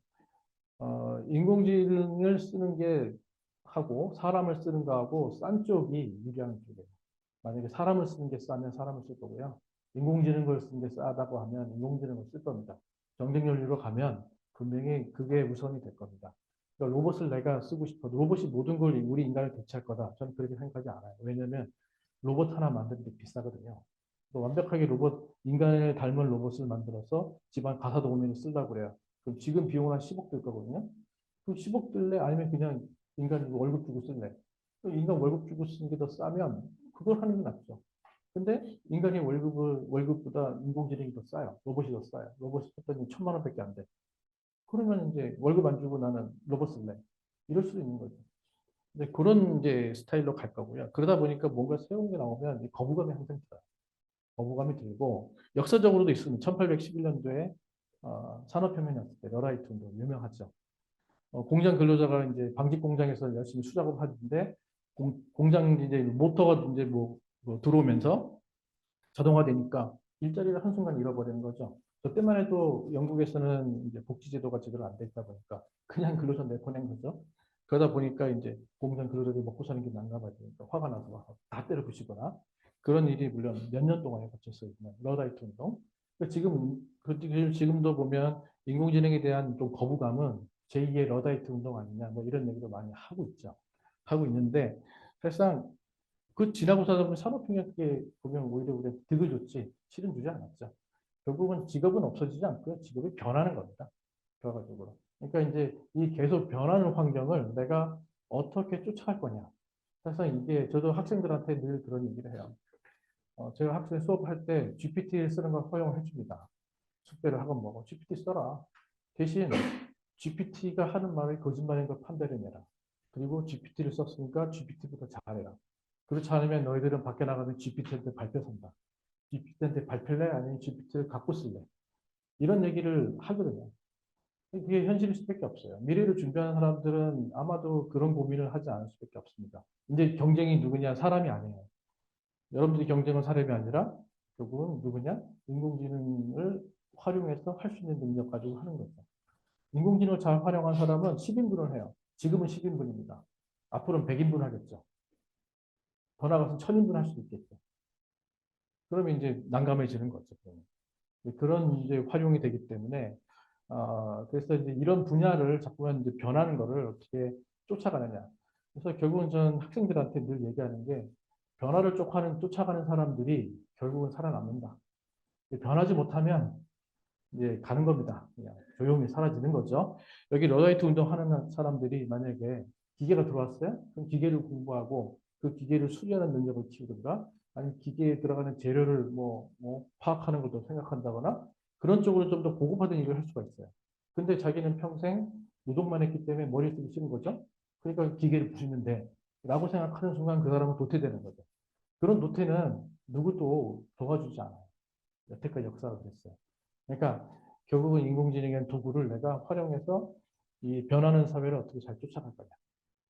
인공지능을 쓰는 게 하고 사람을 쓰는 거하고 싼 쪽이 유리한 쪽이에요. 만약에 사람을 쓰는 게 싸면 사람을 쓸 거고요. 인공지능을 쓰는 게 싸다고 하면 인공지능을 쓸 겁니다. 경쟁 논리로 가면 분명히 그게 우선이 될 겁니다. 그러니까 로봇을 내가 쓰고 싶어도 로봇이 모든 걸 우리 인간을 대체할 거다. 저는 그렇게 생각하지 않아요. 왜냐하면 로봇 하나 만드는 게 비싸거든요. 또 완벽하게 인간을 닮은 로봇을 만들어서 집안 가사 도우미를 쓰려고 그래요. 그럼 지금 비용은 한 10억 들 거거든요. 그럼 10억 들래? 아니면 그냥 인간 월급 주고 쓸래? 인간 월급 주고 쓰는 게 더 싸면 그걸 하는 게 낫죠. 근데 인간의 월급보다 인공지능이 더 싸요. 로봇이 더 싸요. 로봇이 했더니 1,000만 원밖에 안 돼. 그러면 이제 월급 안 주고 나는 로봇 쓸래. 이럴 수도 있는 거죠. 근데 그런 이제 스타일로 갈 거고요. 그러다 보니까 뭔가 새로운 게 나오면 거부감이 항상 들어요. 거부감이 들고 역사적으로도 있습니다. 1811년도에 산업혁명이었을 때 러라이트 운동 유명하죠. 공장 근로자가 이제 방직 공장에서 열심히 수작업 하는데 공장 이제 모터가 이제 뭐 들어오면서 자동화되니까 일자리를 한순간 잃어버리는 거죠. 그때만 해도 영국에서는 이제 복지제도가 제대로 안 돼 있다 보니까 그냥 근로자 내보낸 거죠. 그러다 보니까 이제 공장 근로자들이 먹고 사는 게 난감하니까 화가 나서 와서 다 때려 부시거나 그런 일이 물론 몇 년 동안에 거쳤어요. 러다이트 운동. 지금도 보면 인공지능에 대한 좀 거부감은 제2의 러다이트 운동 아니냐 뭐 이런 얘기도 많이 하고 있죠. 하고 있는데 사실상 그 지나고 사다 보면 산업혁명에 보면 오히려 우리가 득을 줬지 실은 주지 않았죠. 결국은 직업은 없어지지 않고요. 직업이 변하는 겁니다. 결과적으로. 그러니까 이제 이 계속 변하는 환경을 내가 어떻게 쫓아갈 거냐. 사실상 이게 저도 학생들한테 늘 그런 얘기를 해요. 제가 학생 수업할 때 GPT를 쓰는 걸 허용해 줍니다. 숙제를 학원 먹어. GPT 써라. 대신 GPT가 하는 말이 거짓말인 걸 판별해내라. 그리고 GPT를 썼으니까 GPT보다 잘해라. 그렇지 않으면 너희들은 밖에 나가면 GPT한테 발표 선다. GPT한테 발표할래? 아니면 GPT를 갖고 쓸래? 이런 얘기를 하거든요. 그게 현실일 수밖에 없어요. 미래를 준비하는 사람들은 아마도 그런 고민을 하지 않을 수밖에 없습니다. 이제 경쟁이 누구냐? 사람이 아니에요. 여러분들이 경쟁은 사람이 아니라 결국은 누구냐? 인공지능을 활용해서 할 수 있는 능력 가지고 하는 거죠. 인공지능을 잘 활용한 사람은 10인분을 해요. 지금은 10인분입니다. 앞으로는 100인분 하겠죠. 더 나가서 1000인분 할 수도 있겠죠. 그러면 이제 난감해지는 거죠. 그런 이제 활용이 되기 때문에 그래서 이제 이런 분야를 자꾸만 이제 변하는 거를 어떻게 쫓아가느냐. 그래서 결국은 전 학생들한테 늘 얘기하는 게 변화를 쫓아가는 사람들이 결국은 살아남는다. 변하지 못하면 이제 가는 겁니다. 그냥 조용히 사라지는 거죠. 여기 러다이트 운동하는 사람들이 만약에 기계가 들어왔어요? 그럼 기계를 공부하고 그 기계를 수리하는 능력을 키우든가 아니면 기계에 들어가는 재료를 파악하는 것도 생각한다거나 그런 쪽으로 좀 더 고급화된 일을 할 수가 있어요. 근데 자기는 평생 노동만 했기 때문에 머리를 쓰기 싫은 거죠. 그러니까 기계를 부수면 돼. 라고 생각하는 순간 그 사람은 도태되는 거죠. 그런 도태는 누구도 도와주지 않아요. 여태까지 역사가 그랬어요. 그러니까 결국은 인공지능의 도구를 내가 활용해서 이 변하는 사회를 어떻게 잘 쫓아갈 거냐.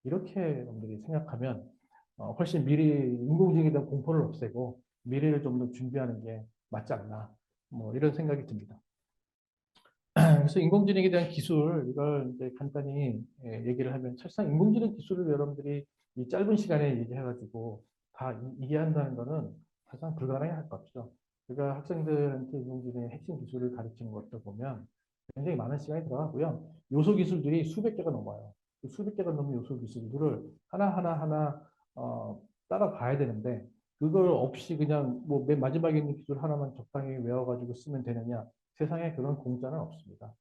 이렇게 여러분들이 생각하면 훨씬 인공지능에 대한 공포를 없애고 미래를 좀 더 준비하는 게 맞지 않나. 뭐 이런 생각이 듭니다. 그래서 인공지능에 대한 기술, 이걸 이제 간단히 얘기를 하면, 사실상 인공지능 기술을 여러분들이 이 짧은 시간에 얘기해가지고 다 이해한다는 거는 사실상 불가능할 것 같죠. 제가 학생들한테 인공지능의 핵심 기술을 가르치는 것도 보면 굉장히 많은 시간이 들어가고요. 요소 기술들이 수백 개가 넘어요. 그 수백 개가 넘는 요소 기술들을 하나하나 따라가야 되는데 그걸 없이 그냥 뭐 맨 마지막에 있는 기술 하나만 적당히 외워가지고 쓰면 되느냐? 세상에 그런 공짜는 없습니다.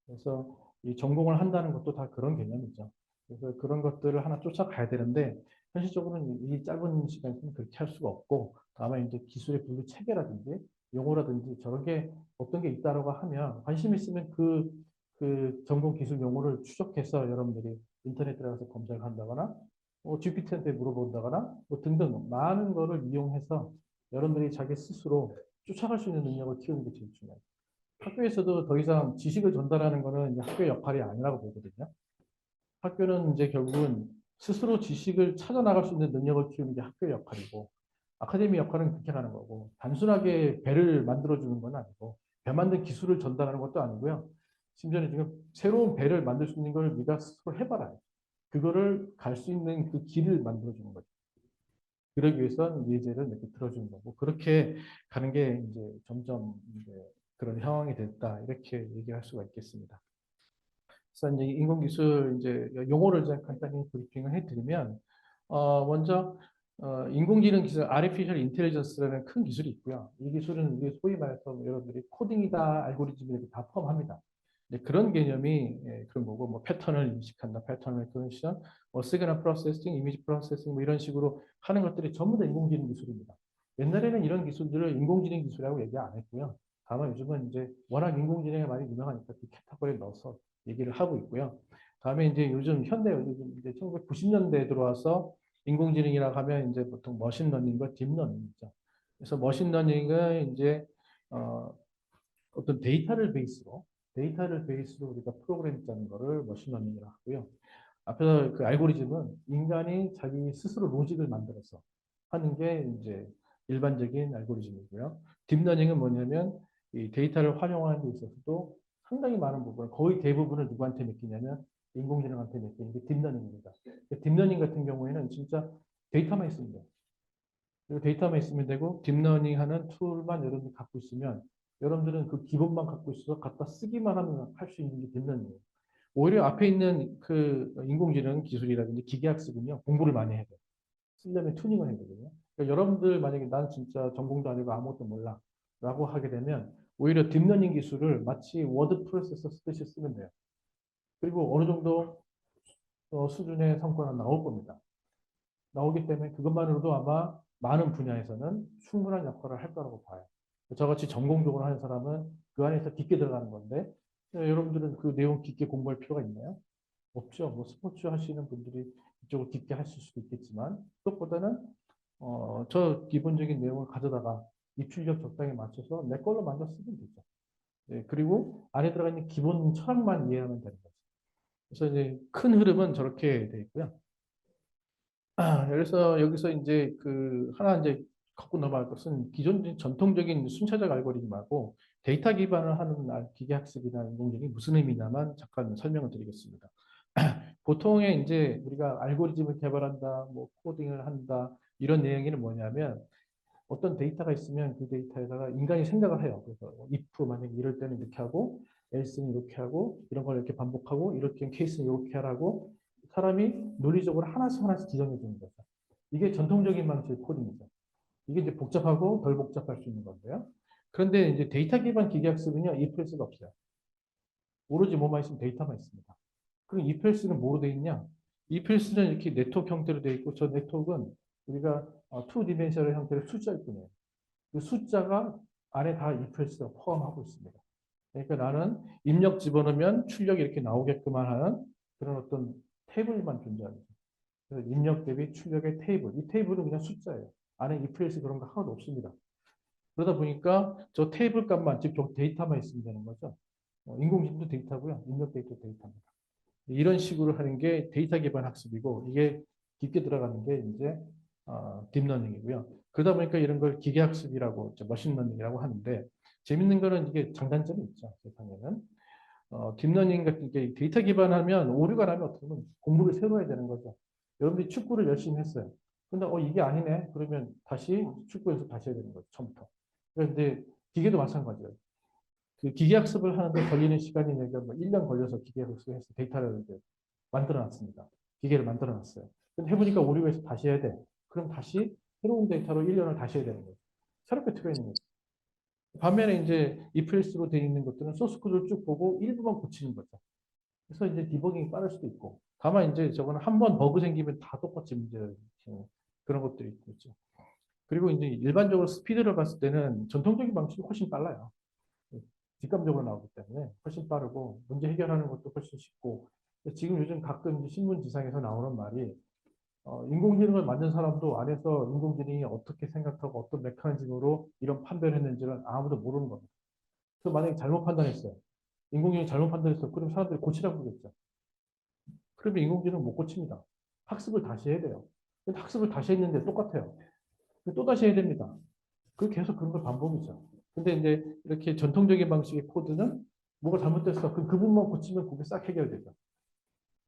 그래서 이 전공을 한다는 것도 다 그런 개념이죠. 그래서 그런 것들을 하나 쫓아가야 되는데 현실적으로는 이 짧은 시간에는 그렇게 할 수가 없고 다만 이제 기술의 분류 체계라든지 용어라든지 저런 게 어떤 게 있다라고 하면 관심 있으면 그 전공 기술 용어를 추적해서 여러분들이 인터넷 들어가서 검색을 한다거나 GPT한테 물어본다거나 뭐 등등 많은 거를 이용해서 여러분들이 자기 스스로 쫓아갈 수 있는 능력을 키우는 게 제일 중요해요. 학교에서도 더 이상 지식을 전달하는 거는 이제 학교의 역할이 아니라고 보거든요. 학교는 이제 결국은 스스로 지식을 찾아 나갈 수 있는 능력을 키우는 게 학교의 역할이고, 아카데미 역할은 그렇게 가는 거고, 단순하게 배를 만들어주는 건 아니고, 배 만든 기술을 전달하는 것도 아니고요. 심지어는 지금 새로운 배를 만들 수 있는 걸 네가 스스로 해봐라. 그거를 갈 수 있는 그 길을 만들어주는 거죠. 그러기 위해서는 예제를 이렇게 들어주는 거고, 그렇게 가는 게 이제 점점 이제 그런 상황이 됐다. 이렇게 얘기할 수가 있겠습니다. 그래서 이제 인공기술 이제 용어를 좀 간단히 브리핑을 해드리면, 먼저 인공지능 기술, Artificial Intelligence라는 큰 기술이 있고요. 이 기술은 우리 소위 말해서 뭐 여러분들이 코딩이다, 알고리즘이다 다 포함합니다. 그런 개념이 그런 거고, 뭐 패턴을 인식한다, 패턴을 recognition, 뭐 시그널 프로세싱, 이미지 프로세싱 뭐 이런 식으로 하는 것들이 전부 다 인공지능 기술입니다. 옛날에는 이런 기술들을 인공지능 기술이라고 얘기 안 했고요. 다만 요즘은 이제 워낙 인공지능이 많이 유명하니까 그 캐터고리에 넣어서 얘기를 하고 있고요. 다음에 이제 요즘 현대 요즘 이제 1990년대에 들어와서 인공지능이라고 하면 이제 보통 머신러닝과 딥러닝이죠. 그래서 머신러닝은 이제 어떤 데이터를 베이스로 우리가 프로그램 짜는 거를 머신러닝이라고 하고요. 앞에서 그 알고리즘은 인간이 자기 스스로 로직을 만들어서 하는 게 이제 일반적인 알고리즘이고요. 딥러닝은 뭐냐면 이 데이터를 활용하는 데 있어서도 상당히 많은 부분, 거의 대부분을 누구한테 맡기냐면 인공지능한테 맡기는 게 딥러닝입니다. 딥러닝 같은 경우에는 진짜 데이터만 있으면 돼요. 그리고 데이터만 있으면 되고 딥러닝 하는 툴만 여러분이 갖고 있으면 여러분들은 그 기본만 갖고 있어서 갖다 쓰기만 하면 할 수 있는 게 딥러닝이에요. 오히려 앞에 있는 그 인공지능 기술이라든지 기계학습은요, 공부를 많이 해야 돼요. 쓰려면 튜닝을 해야 되거든요. 그러니까 여러분들 만약에 난 진짜 전공도 아니고 아무것도 몰라 라고 하게 되면 오히려 딥러닝 기술을 마치 워드 프로세서 쓰듯이 쓰면 돼요. 그리고 어느 정도 수준의 성과가 나올 겁니다. 나오기 때문에 그것만으로도 아마 많은 분야에서는 충분한 역할을 할 거라고 봐요. 저같이 전공적으로 하는 사람은 그 안에서 깊게 들어가는 건데 여러분들은 그 내용 깊게 공부할 필요가 있나요? 없죠. 뭐 스포츠 하시는 분들이 이쪽을 깊게 하실 수도 있겠지만 그것보다는 저 기본적인 내용을 가져다가 입출력 적당히 맞춰서 내 걸로 만들어 쓰면 되죠. 네, 그리고 안에 들어가 있는 기본 철학만 이해하면 되는 거죠. 그래서 이제 큰 흐름은 저렇게 돼 있고요. 그래서 여기서 이제 그 하나 이제 갖고 넘어갈 것은 기존 전통적인 순차적 알고리즘하고 데이터 기반을 하는 기계 학습이나 인공지능이 무슨 의미냐만 잠깐 설명을 드리겠습니다. 보통의 이제 우리가 알고리즘을 개발한다, 뭐 코딩을 한다 이런 내용이 뭐냐면 어떤 데이터가 있으면 그 데이터에다가 인간이 생각을 해요. 그래서 if 만약에 이럴 때는 이렇게 하고 else는 이렇게 하고 이런 걸 이렇게 반복하고 이렇게 케이스는 이렇게 하라고 사람이 논리적으로 하나씩 하나씩 지정해 주는 거죠. 이게 전통적인 방식의 코딩이죠. 이게 이제 복잡하고 덜 복잡할 수 있는 건데요. 그런데 이제 데이터 기반 기계학습은요, if else가 없어요. 오로지 뭐만 있으면 데이터만 있습니다. 그럼 if else는 뭐로 되어 있냐? if else는 이렇게 네트워크 형태로 되어 있고 저 네트워크는 우리가 투 디멘셔널 형태의 숫자일 뿐이에요. 그 숫자가 안에 다 if else가 포함하고 있습니다. 그러니까 나는 입력 집어넣으면 출력이 이렇게 나오게끔만 하는 그런 어떤 테이블만 존재합니다. 그래서 입력 대비 출력의 테이블. 이 테이블은 그냥 숫자예요. 안에 if else 그런 거 하나도 없습니다. 그러다 보니까 저 테이블 값만, 즉 데이터만 있으면 되는 거죠. 인공지능도 데이터고요. 입력 데이터 데이터입니다. 이런 식으로 하는 게 데이터 기반 학습이고 이게 깊게 들어가는 게 이제 딥러닝이고요. 그러다 보니까 이런 걸 기계학습이라고 머신러닝이라고 하는데 재밌는 거는 이게 장단점이 있죠. 세상에는 딥러닝 같은 게 데이터 기반하면 오류가 나면 어떻게 보면 공부를 새로 해야 되는 거죠. 여러분들이 축구를 열심히 했어요. 근데 이게 아니네. 그러면 다시 축구 연습 다시 해야 되는 거죠. 처음부터. 그런데 기계도 마찬가지예요. 그 기계학습을 하는데 걸리는 시간이 뭐 1년 걸려서 기계학습을 해서 데이터를 이제 만들어 놨습니다. 기계를 만들어 놨어요. 근데 해보니까 오류가 있어 다시 해야 돼. 그럼 다시 새로운 데이터로 1년을 다시 해야 되는 거죠. 새롭게 틀어 있는 거죠. 반면에 이제 ifelse로 되어 있는 것들은 소스 코드를 쭉 보고 일부만 고치는 거죠. 그래서 이제 디버깅이 빠를 수도 있고. 다만 이제 저거는 한 번 버그 생기면 다 똑같이 문제를 일으키는 그런 것들이 있죠. 그리고 이제 일반적으로 스피드를 봤을 때는 전통적인 방식이 훨씬 빨라요. 뒷감적으로 나오기 때문에 훨씬 빠르고 문제 해결하는 것도 훨씬 쉽고. 지금 요즘 가끔 신문 지상에서 나오는 말이 인공지능을 만든 사람도 안에서 인공지능이 어떻게 생각하고 어떤 메커니즘으로 이런 판별을 했는지를 아무도 모르는 겁니다. 그래서 만약에 잘못 판단했어요. 인공지능이 잘못 판단했어. 그럼 사람들이 고치라고 그러겠죠. 그러면 인공지능은 못 고칩니다. 학습을 다시 해야 돼요. 근데 학습을 다시 했는데 똑같아요. 또 다시 해야 됩니다. 그 계속 그런 걸 반복이죠. 근데 이제 이렇게 전통적인 방식의 코드는 뭐가 잘못됐어. 그 부분만 고치면 그게 싹 해결되죠.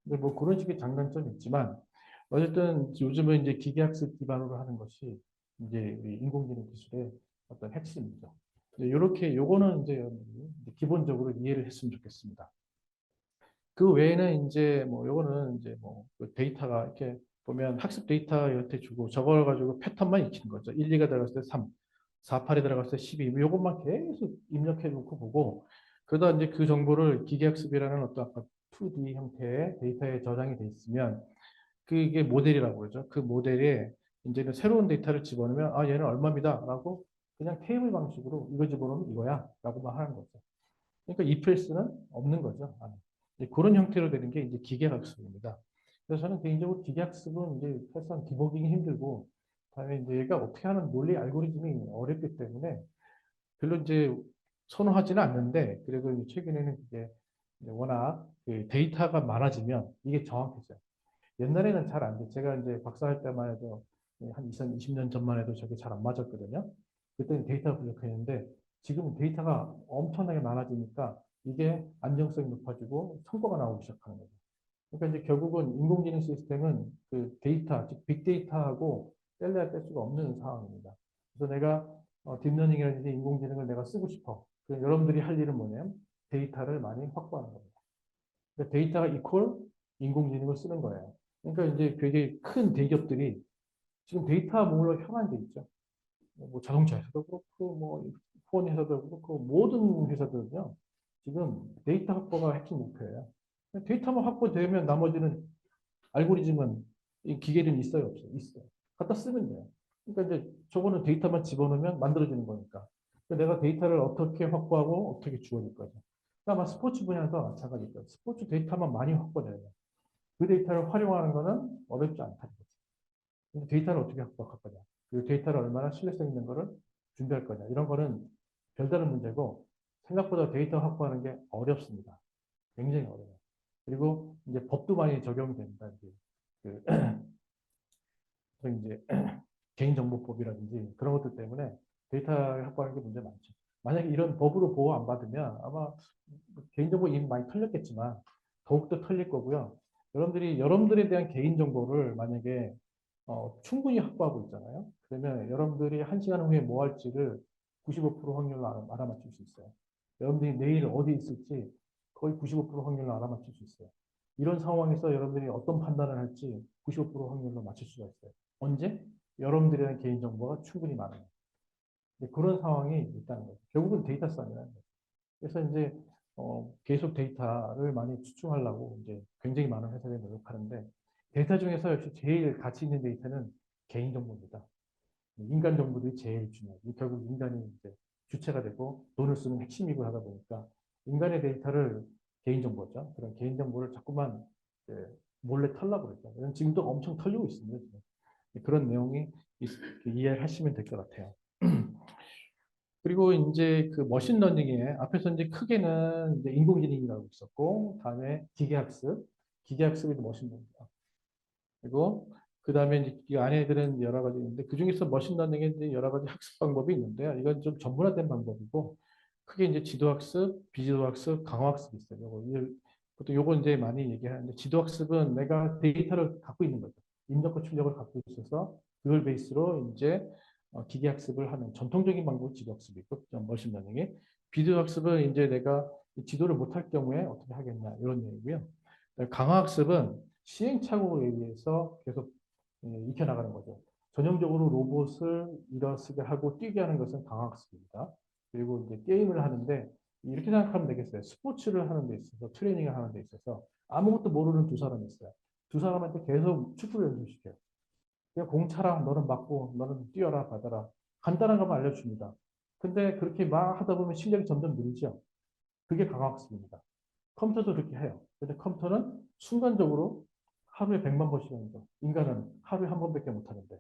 근데 뭐 그런 식의 장단점이 있지만 어쨌든 요즘은 이제 기계학습 기반으로 하는 것이 이제 우리 인공지능 기술의 어떤 핵심이죠. 이렇게 요거는 이제 기본적으로 이해를 했으면 좋겠습니다. 그 외에는 이제 뭐 요거는 이제 뭐그 데이터가 이렇게 보면 학습 데이터 이렇게 주고 저걸 가지고 패턴만 익히는 거죠. 1, 2가 들어갔을 때 3, 4, 8이 들어갔을 때 12. 요것만 계속 입력해 놓고 보고 그러다 이제 그 정보를 기계학습이라는 어떤 아까 2D 형태의 데이터에 저장이 돼 있으면 그게 모델이라고 그러죠. 그 모델에 이제는 새로운 데이터를 집어넣으면 아 얘는 얼마입니다라고 그냥 테이블 방식으로 이거 집어넣으면 이거야 라고만 하는 거죠. 그러니까 ifelse는 없는 거죠. 안에. 그런 형태로 되는 게 이제 기계학습입니다. 그래서 저는 개인적으로 기계학습은 이제 사실상 디버깅이 힘들고, 다음에 이제 얘가 어떻게 하는 논리 알고리즘이 어렵기 때문에 별로 이제 선호하지는 않는데, 그래도 최근에는 이제 워낙 그 데이터가 많아지면 이게 정확해져요. 옛날에는 잘 안 돼. 제가 이제 박사할 때만 해도 한 20년 전만 해도 저게 잘 안 맞았거든요. 그때는 데이터가 부족했는데 지금은 데이터가 엄청나게 많아지니까 이게 안정성이 높아지고 성과가 나오기 시작하는 거죠. 그러니까 이제 결국은 인공지능 시스템은 그 데이터, 즉 빅데이터하고 뗄래야 뗄 수가 없는 상황입니다. 그래서 내가 딥러닝이라든지 인공지능을 내가 쓰고 싶어. 여러분들이 할 일은 뭐냐면 데이터를 많이 확보하는 겁니다. 그러니까 데이터가 이퀄 인공지능을 쓰는 거예요. 그러니까 이제 되게 큰 대기업들이 지금 데이터 모으려 혈안돼 있죠. 뭐 자동차 회사도 그렇고, 뭐 폰 회사도 그렇고, 모든 회사들은요, 지금 데이터 확보가 핵심 목표예요. 데이터만 확보되면 나머지는 알고리즘은 이 기계는 있어요, 없어요? 있어요. 갖다 쓰면 돼요. 그러니까 이제 저거는 데이터만 집어넣으면 만들어지는 거니까. 그러니까 내가 데이터를 어떻게 확보하고 어떻게 주어질 거죠. 아마 스포츠 분야도 마찬가지일 거예요. 스포츠 데이터만 많이 확보돼야 돼요. 그 데이터를 활용하는 거는 어렵지 않다는 거죠. 근데 데이터를 어떻게 확보할 거냐. 그 데이터를 얼마나 신뢰성 있는 거를 준비할 거냐. 이런 거는 별다른 문제고 생각보다 데이터 확보하는 게 어렵습니다. 굉장히 어려워요. 그리고 이제 법도 많이 적용됩니다. 이제 그 이제 개인정보법이라든지 그런 것들 때문에 데이터 확보하는 게 문제 많죠. 만약에 이런 법으로 보호 안 받으면 아마 개인정보 이미 많이 털렸겠지만 더욱더 털릴 거고요. 여러분들에 대한 개인정보를 만약에 충분히 확보하고 있잖아요. 그러면 여러분들이 1시간 후에 뭐 할지를 95% 확률로 알아맞힐 수 있어요. 여러분들이 내일 어디 있을지 거의 95% 확률로 알아맞힐 수 있어요. 이런 상황에서 여러분들이 어떤 판단을 할지 95% 확률로 맞출 수가 있어요. 언제? 여러분들에 대한 개인정보가 충분히 많아요. 그런 상황이 있다는 거죠. 결국은 데이터 싸움이라는 거죠. 그래서 이제 계속 데이터를 많이 추출하려고 이제 굉장히 많은 회사들이 노력하는데 데이터 중에서 역시 제일 가치 있는 데이터는 개인정보입니다. 인간 정보들이 제일 중요해요. 결국 인간이 이제 주체가 되고 돈을 쓰는 핵심이고 하다 보니까 인간의 데이터를 개인정보죠. 그런 개인정보를 자꾸만 몰래 털려고 그러죠. 지금도 엄청 털리고 있습니다. 지금. 그런 내용이 이해를 하시면 될 것 같아요. 그리고 이제 그 머신러닝에 앞에서 이제 크게는 이제 인공지능이라고 있었고, 다음에 기계학습, 기계학습이 머신러닝이다. 그리고 그 다음에 이제 이 안에들은 여러 가지 있는데 그 중에서 머신러닝에 이제 여러 가지 학습 방법이 있는데요. 이건 좀 전문화된 방법이고, 크게 이제 지도학습, 비지도학습, 강화학습이 있어요. 보통 요거 이제 많이 얘기하는데 지도학습은 내가 데이터를 갖고 있는 거죠. 입력과 출력을 갖고 있어서 그걸 베이스로 이제 기계학습을 하는 전통적인 방법이 지도학습이고 머신러닝이 비디오학습은 이제 내가 지도를 못할 경우에 어떻게 하겠냐 이런 얘기고요. 강화학습은 시행착오에 의해서 계속 익혀나가는 거죠. 전형적으로 로봇을 일어서게 하고 뛰게 하는 것은 강학습입니다. 그리고 이제 게임을 하는데 이렇게 생각하면 되겠어요. 스포츠를 하는 데 있어서 트레이닝을 하는 데 있어서 아무것도 모르는 두 사람이 있어요. 두 사람한테 계속 축구를 연습시켜요. 그냥 공 차라, 너는 맞고, 너는 뛰어라, 받아라. 간단한 것만 알려줍니다. 근데 그렇게 막 하다 보면 실력이 점점 늘죠. 그게 강학습입니다. 컴퓨터도 그렇게 해요. 근데 컴퓨터는 순간적으로 하루에 100만 번씩 하는데 인간은 하루에 한 번밖에 못 하는데.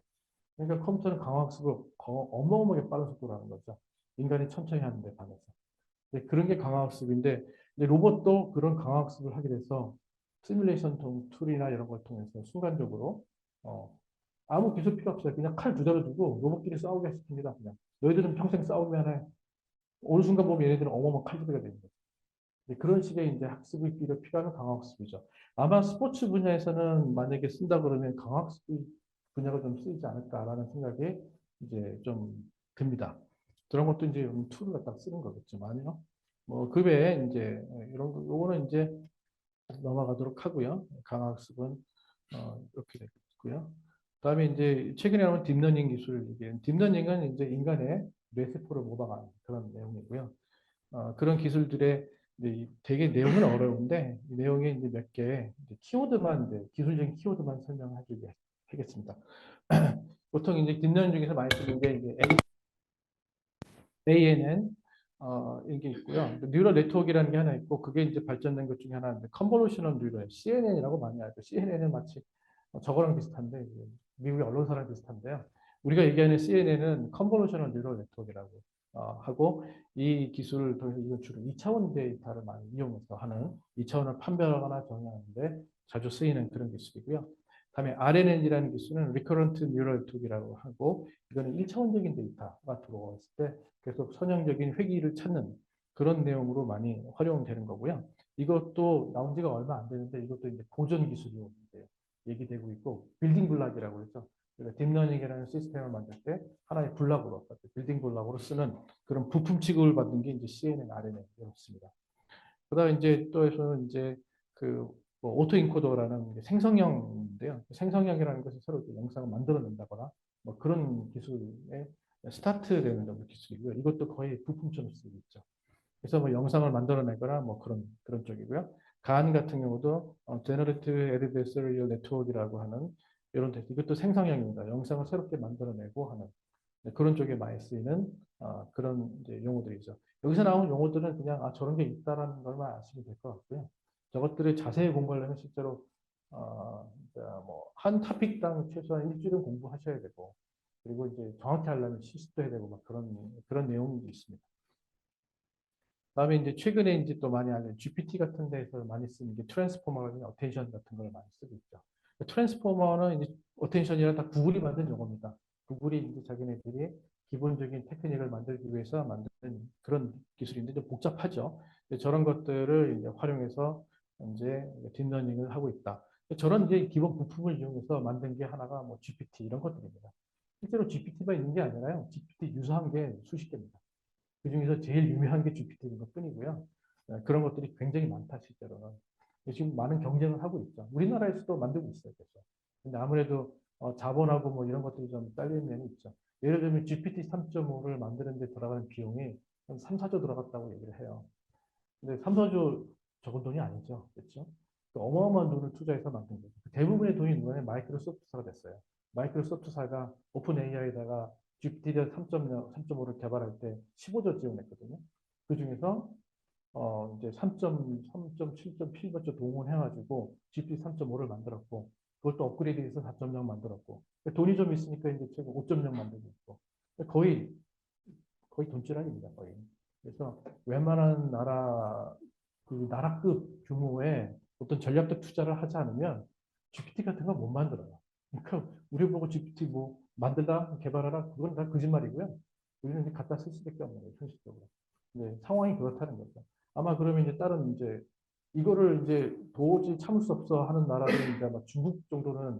그러니까 컴퓨터는 강학습을 어마어마하게 빠른 속도로 하는 거죠. 인간이 천천히 하는데 반해서. 그런 게 강학습인데 로봇도 그런 강학습을 하게 돼서 시뮬레이션 툴이나 이런 걸 통해서 순간적으로 어, 아무 기술 필요 없어요. 그냥 칼 두 자루 두고 로봇끼리 싸우게 시킵니다. 그냥 너희들은 평생 싸우면 해. 어느 순간 보면 얘네들은 어마어마한 칼들이가 되는 거죠. 그런 식의 이제 학습이 필요한 강학습이죠. 아마 스포츠 분야에서는 만약에 쓴다 그러면 강학습 분야가 좀 쓰이지 않을까라는 생각이 이제 좀 듭니다. 그런 것도 이제 툴을 갖다 쓰는 거겠지만요. 뭐 그 외에 이제 이런 요거는 이제 넘어가도록 하고요. 강학습은 이렇게 되고요. 그다음에 이제 최근에 나온 딥러닝 기술 얘기는 딥러닝은 이제 인간의 뇌세포를 모방하는 그런 내용이고요. 그런 기술들의 되게 내용은 어려운데 이 내용에 이제 몇 개 키워드만 이제 기술적인 키워드만 설명해 하겠습니다. 보통 이제 딥러닝 중에서 많이 쓰는 게 이제 ANN 이게 있고요. 뉴럴 네트워크라는 게 하나 있고 그게 이제 발전된 것 중에 하나인데 컨볼루셔널 뉴럴 CNN이라고 많이 알죠. CNN은 마치 저거랑 비슷한데 미국의 언론사랑 비슷한데요. 우리가 얘기하는 CNN은 컨볼루셔널 뉴럴 네트워크라고 하고 이 기술을 통해서 이건 주로 2차원 데이터를 많이 이용해서 하는 2차원을 판별하거나 정의하는데 자주 쓰이는 그런 기술이고요. 다음에 RNN이라는 기술은 Recurrent Neural Network이라고 하고 이거는 1차원적인 데이터가 들어왔을 때 계속 선형적인 회귀를 찾는 그런 내용으로 많이 활용되는 거고요. 이것도 나온 지가 얼마 안 되는데 이것도 이제 고전 기술로 얘기되고 있고 빌딩 블락이라고 해서 딥러닝이라는 시스템을 만들 때 하나의 블락으로 빌딩 블락으로 쓰는 그런 부품 취급을 받는 게 이제 CNN, RNN 이렇습니다. 그다음에 이제 또 해서는 이제 뭐 오토 인코더라는 생성형인데요. 생성형이라는 것은 서로 영상을 만들어낸다거나 뭐 그런 기술의 스타트되는 정도 기술이고요. 이것도 거의 부품처럼 쓰고 있죠. 그래서 뭐 영상을 만들어내거나 뭐 그런 쪽이고요. 간 같은 경우도 Generative Adversarial Network이라고 하는 이런 이것도 생성형입니다. 영상을 새롭게 만들어내고 하는 그런 쪽에 많이 쓰이는 그런 이제 용어들이죠. 여기서 나온 용어들은 그냥 저런 게 있다라는 걸만 아시면 될 것 같고요. 저것들을 자세히 공부하려면 실제로 뭐한 토픽당 최소한 일주일은 공부하셔야 되고 그리고 이제 정확히 하려면 실습도 해야 되고 막 그런 내용이 있습니다. 그다음에 이제 최근에 이제 또 많이 알려진 GPT 같은 데서 많이 쓰는 게 트랜스포머나 어텐션 같은 걸 많이 쓰고 있죠. 트랜스포머는 이제 어텐션이랑 다 구글이 만든 용어입니다. 구글이 이제 자기네들이 기본적인 테크닉을 만들기 위해서 만든 그런 기술인데 좀 복잡하죠. 저런 것들을 이제 활용해서 이제 딥러닝을 하고 있다. 저런 이제 기본 부품을 이용해서 만든 게 하나가 뭐 GPT 이런 것들입니다. 실제로 GPT만 있는 게 아니라요. GPT 유사한 게 수십 개입니다. 그 중에서 제일 유명한 게 GPT인 것 뿐이고요. 그런 것들이 굉장히 많다, 실제로는. 지금 많은 경쟁을 하고 있죠. 우리나라에서도 만들고 있어요, 그래서. 근데 아무래도 자본하고 뭐 이런 것들이 좀 딸리는 면이 있죠. 예를 들면 GPT 3.5를 만드는 데 들어가는 비용이 한 3, 4조 들어갔다고 얘기를 해요. 근데 3, 4조 적은 돈이 아니죠. 그렇죠? 어마어마한 돈을 투자해서 만든 거죠. 대부분의 돈이 누구냐? 마이크로소프트사가 됐어요. 마이크로소프트사가 오픈 AI에다가 GPT 3.0, 3.5를 개발할 때 15조 지원했거든요. 그 중에서 이제 3.7조 동원해가지고 GPT 3.5를 만들었고, 그걸 또 업그레이드해서 4.0 만들었고, 돈이 좀 있으니까 이제 최고 5.0 만들고 있고, 거의 돈지랄입니다, 거의. 그래서 웬만한 나라급 규모의 어떤 전략적 투자를 하지 않으면 GPT 같은 거 못 만들어요. 그러니까 우리 보고 GPT 뭐 만들다 개발하라 그건 다 거짓말이고요. 우리는 이제 갖다 쓸 수밖에 없는 거예요, 현실적으로. 네, 상황이 그렇다는 거죠. 아마 그러면 이제 다른 이제 이거를 이제 도저히 참을 수 없어 하는 나라들은 이제 아마 중국 정도는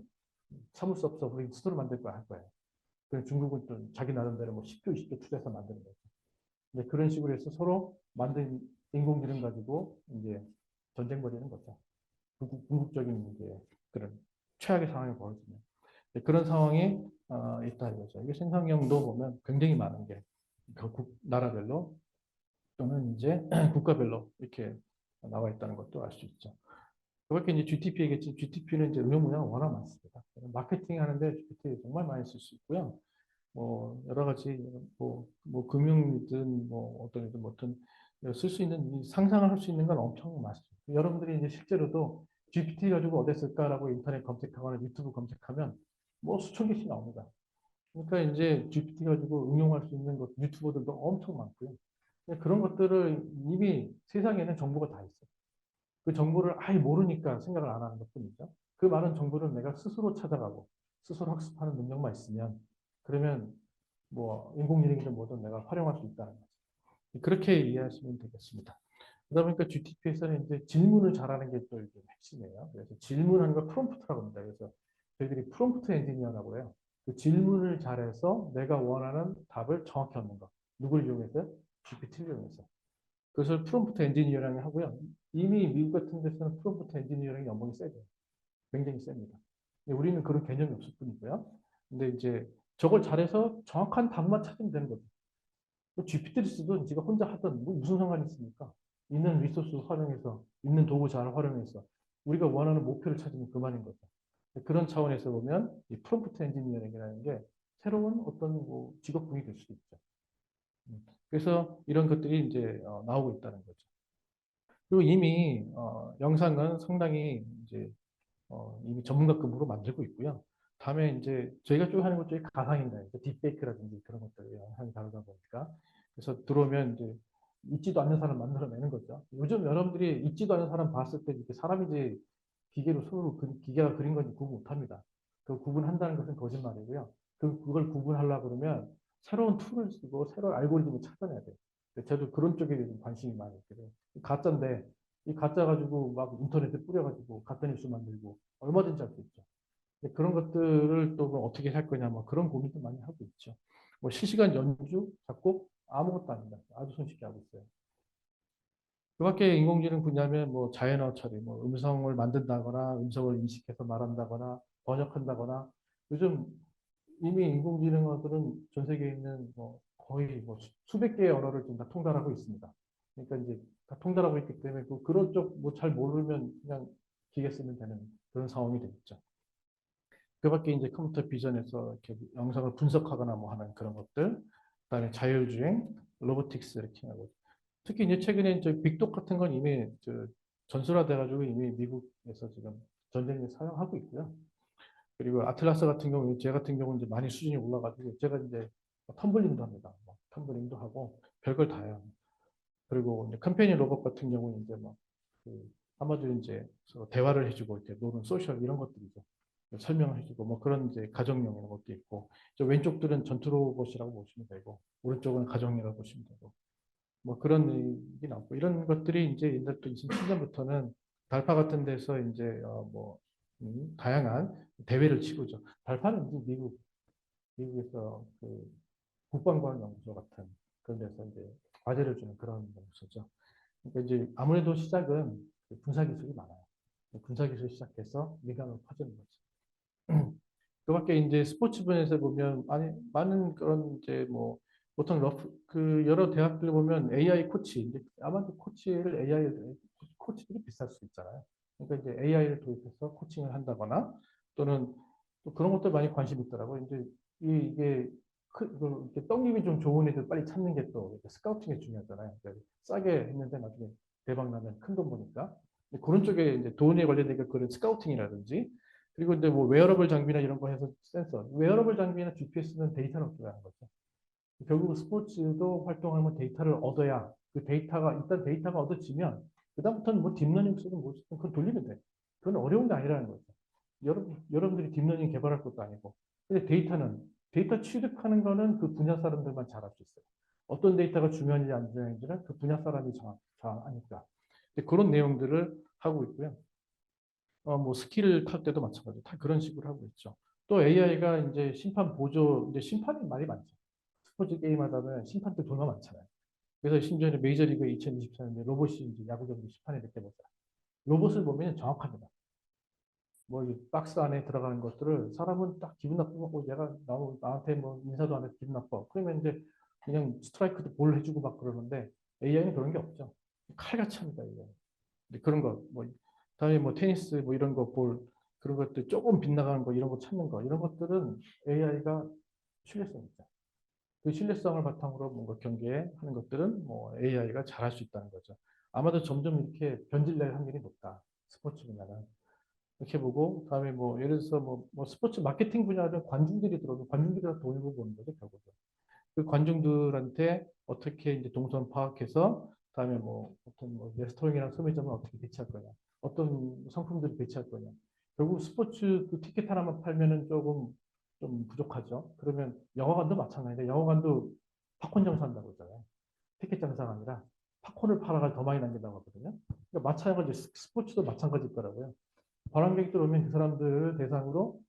참을 수 없어 우리 스스로 만들 거야 할 거예요. 그 중국은 또 자기 나름대로 뭐 10조, 20조 투자해서 만드는 거죠. 네, 그런 식으로 해서 서로 만든 인공지능 가지고 이제 전쟁 벌이는 거죠. 궁극적인 이제 그런 최악의 상황이 벌어지면 그런 상황이 있다 이거죠. 이게 생산경도 보면 굉장히 많은 게 나라별로 또는 이제 국가별로 이렇게 나와 있다는 것도 알 수 있죠. 그밖에 이제 GTP겠지. GTP는 이제 응용 분야가 워낙 많습니다. 마케팅 하는데 GPT 정말 많이 쓸 수 있고요. 뭐 여러 가지 뭐 금융이든 뭐 어떤 뭐든 쓸 수 있는 상상을 할 수 있는 건 엄청 많습니다. 여러분들이 이제 실제로도 GPT 가지고 어디 쓸까라고 인터넷 검색하거나 유튜브 검색하면 뭐 수천 개씩 나옵니다. 그러니까 이제 GPT 가지고 응용할 수 있는 것 유튜버들도 엄청 많고요. 그런 것들을 이미 세상에는 정보가 다 있어요. 그 정보를 아예 모르니까 생각을 안 하는 것뿐이죠. 그 많은 정보를 내가 스스로 찾아가고 스스로 학습하는 능력만 있으면 그러면 뭐 인공지능이든 뭐든 내가 활용할 수 있다는 거죠. 그렇게 이해하시면 되겠습니다. 그러다 보니까 GTP에서는 이제 질문을 잘하는 게 또 핵심이에요. 그래서 질문하는 걸 프롬프트라고 합니다. 그래서 저희들이 프롬프트 엔지니어라고 해요. 그 질문을 잘해서 내가 원하는 답을 정확히 얻는 것. 누굴 이용해서? GPT를 이용해서. 그것을 프롬프트 엔지니어링 하고요. 이미 미국 같은 데서는 프롬프트 엔지니어링 연봉이 세죠. 굉장히 셉니다. 우리는 그런 개념이 없을 뿐이고요. 근데 이제 저걸 잘해서 정확한 답만 찾으면 되는 거죠. GPT를 쓰든 지가 혼자 하든 뭐 무슨 상관이 있습니까? 있는 리소스 활용해서, 있는 도구 잘 활용해서 우리가 원하는 목표를 찾으면 그만인 거죠. 그런 차원에서 보면 이 프롬프트 엔지니어링이라는 게 새로운 어떤 뭐 직업군이 될 수도 있죠. 그래서 이런 것들이 이제 나오고 있다는 거죠. 그리고 이미 영상은 상당히 이제 이미 전문가급으로 만들고 있고요. 다음에 이제 저희가 쭉 하는 것 중에 가상인가요? 딥페이크라든지 그런 것들이 영상이 다루다 보니까 그래서 들어오면 이제 있지도 않는 사람 만들어내는 거죠. 요즘 여러분들이 있지도 않는 사람 봤을 때 이게 사람이지 기계로 서로 기계가 그린 건지 구분 못합니다. 그 구분한다는 것은 거짓말이고요. 그걸 구분하려고 그러면 새로운 툴을 쓰고 새로운 알고리즘을 찾아내야 돼요. 저도 그런 쪽에 좀 관심이 많이 있거든요. 가짜인데 이 가짜 가지고 막 인터넷에 뿌려가지고 가짜 뉴스 만들고 얼마든지 할 수 있죠. 그런 것들을 또 어떻게 할 거냐 뭐 그런 고민도 많이 하고 있죠. 뭐 실시간 연주, 작곡 아무것도 아닙니다. 아주 손쉽게 하고 있어요. 그 밖에 인공지능 분야면 뭐 자연어 처리, 뭐 음성을 만든다거나 음성을 인식해서 말한다거나 번역한다거나 요즘 이미 인공지능어들은 전 세계에 있는 뭐 거의 뭐 수백 개의 언어를 좀 다 통달하고 있습니다. 그러니까 이제 다 통달하고 있기 때문에 그런 쪽 뭐 잘 모르면 그냥 기계 쓰면 되는 그런 상황이 되겠죠. 그 밖에 이제 컴퓨터 비전에서 이렇게 영상을 분석하거나 뭐 하는 그런 것들, 그다음에 자율주행, 로보틱스 이렇게 하고 특히 이제 최근에 이제 빅독 같은 건 이미 전술화돼가지고 이미 미국에서 지금 전쟁에 사용하고 있고요. 그리고 아틀라스 같은 경우, 제 같은 경우는 이제 많이 수준이 올라가지고 제가 이제 텀블링도 합니다. 텀블링도 하고 별걸 다 해요. 그리고 이제 컴패니 로봇 같은 경우는 이제 그 한마디로 이제 서로 대화를 해주고 이렇게 노는 소셜 이런 것들이죠. 설명을 해주고 뭐 그런 이제 가정용 이런 것도 있고 저 왼쪽들은 전투 로봇이라고 보시면 되고 오른쪽은 가정용이라고 보시면 되고 뭐 그런 얘기 나오고 이런 것들이 이제 옛날 또 2007년부터는 달파 같은 데서 이제 다양한 대회를 치고죠. 달파는 이제 미국에서 그 국방과학연구소 같은 그런 데서 이제 과제를 주는 그런 연구소죠. 그러니까 이제 아무래도 시작은 군사 기술이 많아요. 군사 기술 시작해서 민간으로 퍼지는 거죠. 그 밖에 이제 스포츠 분야에서 보면 많은 그런 이제 뭐 보통 그 여러 대학들 보면 AI 코치, 이제 아마도 코치를 AI 코치들이 비쌀 수 있잖아요. 그러니까 이제 AI를 도입해서 코칭을 한다거나 또는 또 그런 것들 많이 관심 있더라고요. 이제 이게 이렇게 떡잎이 좀 좋은 애들 빨리 찾는 게 또 스카우팅이 중요하잖아요. 그러니까 싸게 했는데 나중에 대박 나면 큰 돈 보니까 그런 쪽에 이제 돈에 관련된 그런 스카우팅이라든지 그리고 이제 뭐 웨어러블 장비나 이런 거 해서 센서, 웨어러블 장비나 GPS는 데이터는 어떻게 하는 거죠? 결국 스포츠도 활동하면 데이터를 얻어야 그 데이터가 일단 데이터가 얻어지면 그다음부터는 뭐 딥러닝 쓰든 뭐 쓰든 그건 돌리면 돼. 그건 어려운 게 아니라는 거죠. 여러분들이 딥러닝 개발할 것도 아니고. 근데 데이터 취득하는 거는 그 분야 사람들만 잘할 수 있어요. 어떤 데이터가 중요한지 안 중요한지는 그 분야 사람이 정하니까. 그런 내용들을 하고 있고요. 뭐 스킬을 탈 때도 마찬가지로 다 그런 식으로 하고 있죠. 또 AI가 이제 심판 보조, 이제 심판이 말이 많죠. 스포츠 게임 하다 보면 심판들 존나 많잖아요. 그래서 심지어는 메이저리그 2024년에 로봇이 이제 야구 경기 심판이 됐게 보자. 로봇을 보면 정확합니다. 뭐 이 박스 안에 들어가는 것들을 사람은 딱 기분 나쁘고 얘가 나한테 뭐 인사도 안 해서 기분 나빠. 그러면 이제 그냥 스트라이크도 볼 해주고 막 그러는데 AI는 그런 게 없죠. 칼같이 합니다. AI. 근데 그런 거, 뭐, 다음에 뭐 테니스 뭐 이런 거 볼, 그런 것들 조금 빗나가는 거, 이런 거 찾는 거, 이런 것들은 AI가 신뢰성이 있다. 그 신뢰성을 바탕으로 뭔가 경계하는 것들은 뭐 AI가 잘할 수 있다는 거죠. 아마도 점점 이렇게 변질될 확률이 높다. 스포츠 분야는. 이렇게 보고, 다음에 뭐, 예를 들어서 뭐 스포츠 마케팅 분야는 관중들이 들어오면 관중들이 다 돌고 보는 거죠, 결국은. 그 관중들한테 어떻게 이제 동선 파악해서 다음에 뭐 어떤 뭐 레스토랑이나 소매점을 어떻게 배치할 거냐, 어떤 상품들을 배치할 거냐. 결국 스포츠 그 티켓 하나만 팔면은 조금 좀 부족하죠. 그러면 영화관도 마찬가지인데 영화관도 팝콘 장사한다고 그러잖아요. 티켓 장사가 아니라 팝콘을 팔아가 더 많이 남긴다고 하거든요. 그러니까 마찬가지 스포츠도 마찬가지일 거라고요. 관람객들 오면 그 사람들을 대상으로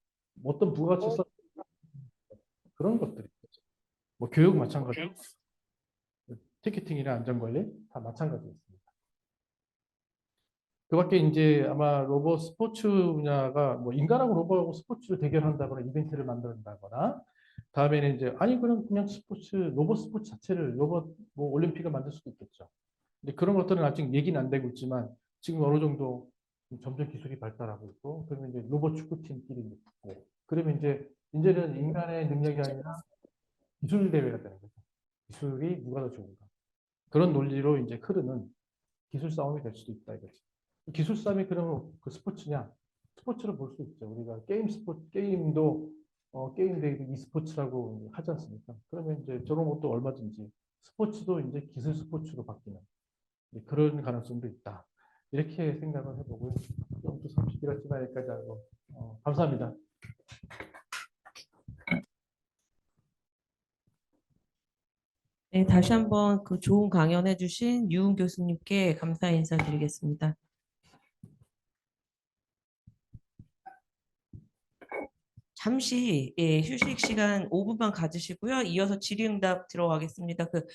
어떤 부가가치성 그런 것들이 있죠. 뭐 교육 마찬가지. 티켓팅이나 안전관리 다 마찬가지였습니다. 그 밖에 이제 아마 로봇 스포츠 분야가 뭐 인간하고 로봇하고 스포츠를 대결한다거나 이벤트를 만든다거나 다음에는 이제 아니 그냥 스포츠 로봇 스포츠 자체를 로봇 뭐 올림픽을 만들 수도 있겠죠. 근데 그런 것들은 아직 얘기는 안 되고 있지만 지금 어느 정도 점점 기술이 발달하고 있고 그러면 이제 로봇 축구팀끼리 붙고 그러면 이제는 인간의 능력이 아니라 기술 대회가 되는 거죠. 기술이 누가 더 좋은가. 그런 논리로 이제 흐르는 기술 싸움이 될 수도 있다 이거지. 기술 싸움이 그러면 그 스포츠냐? 스포츠로 볼 수 있죠. 우리가 게임 스포츠 게임도 게임 대회도 e스포츠라고 하지 않습니까? 그러면 이제 저런 것도 얼마든지 스포츠도 이제 기술 스포츠로 바뀌는 그런 가능성도 있다. 이렇게 생각을 해보고요. 좀또 30기가 여기까지 하고 감사합니다. 네, 다시 한번 그 좋은 강연해 주신 유은 교수님께 감사 인사드리겠습니다. 잠시 휴식 시간 5분만 가지시고요. 이어서 질의응답 들어가겠습니다. 그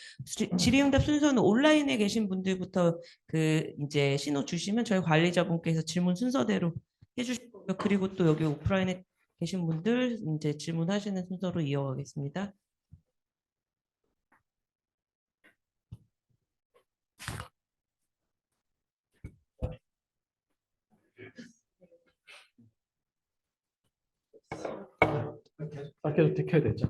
질의응답 순서는 온라인에 계신 분들부터 그 이제 신호 주시면 저희 관리자분께서 질문 순서대로 해주실 거고요. 그리고 또 여기 오프라인에 계신 분들 이제 질문하시는 순서로 이어가겠습니다. 계속 지켜야 되죠.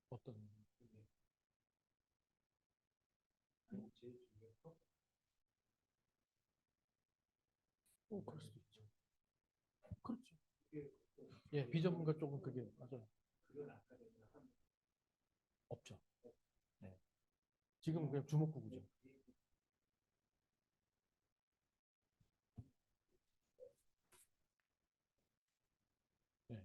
어떤 그럴 수도 있죠. 그렇죠. 예, 비전문가 쪽은 그게 맞아요. 없죠. 네. 지금 그냥 주먹구구죠. 네.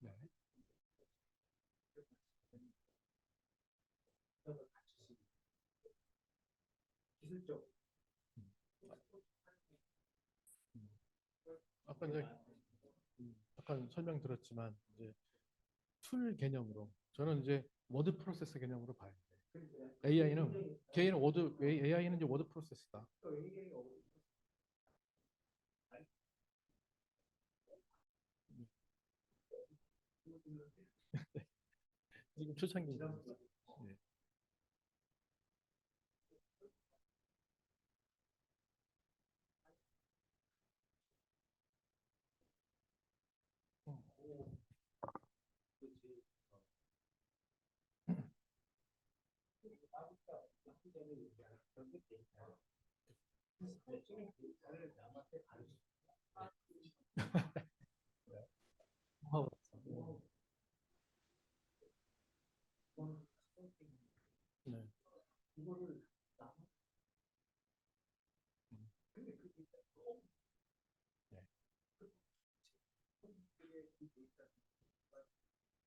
네. 아까 이제 약간 설명드렸지만 이제 툴 개념으로 저는 이제 워드 프로세서 개념으로 봐요. AI는 이제 워드 프로세스다. 지금 초창기. 네.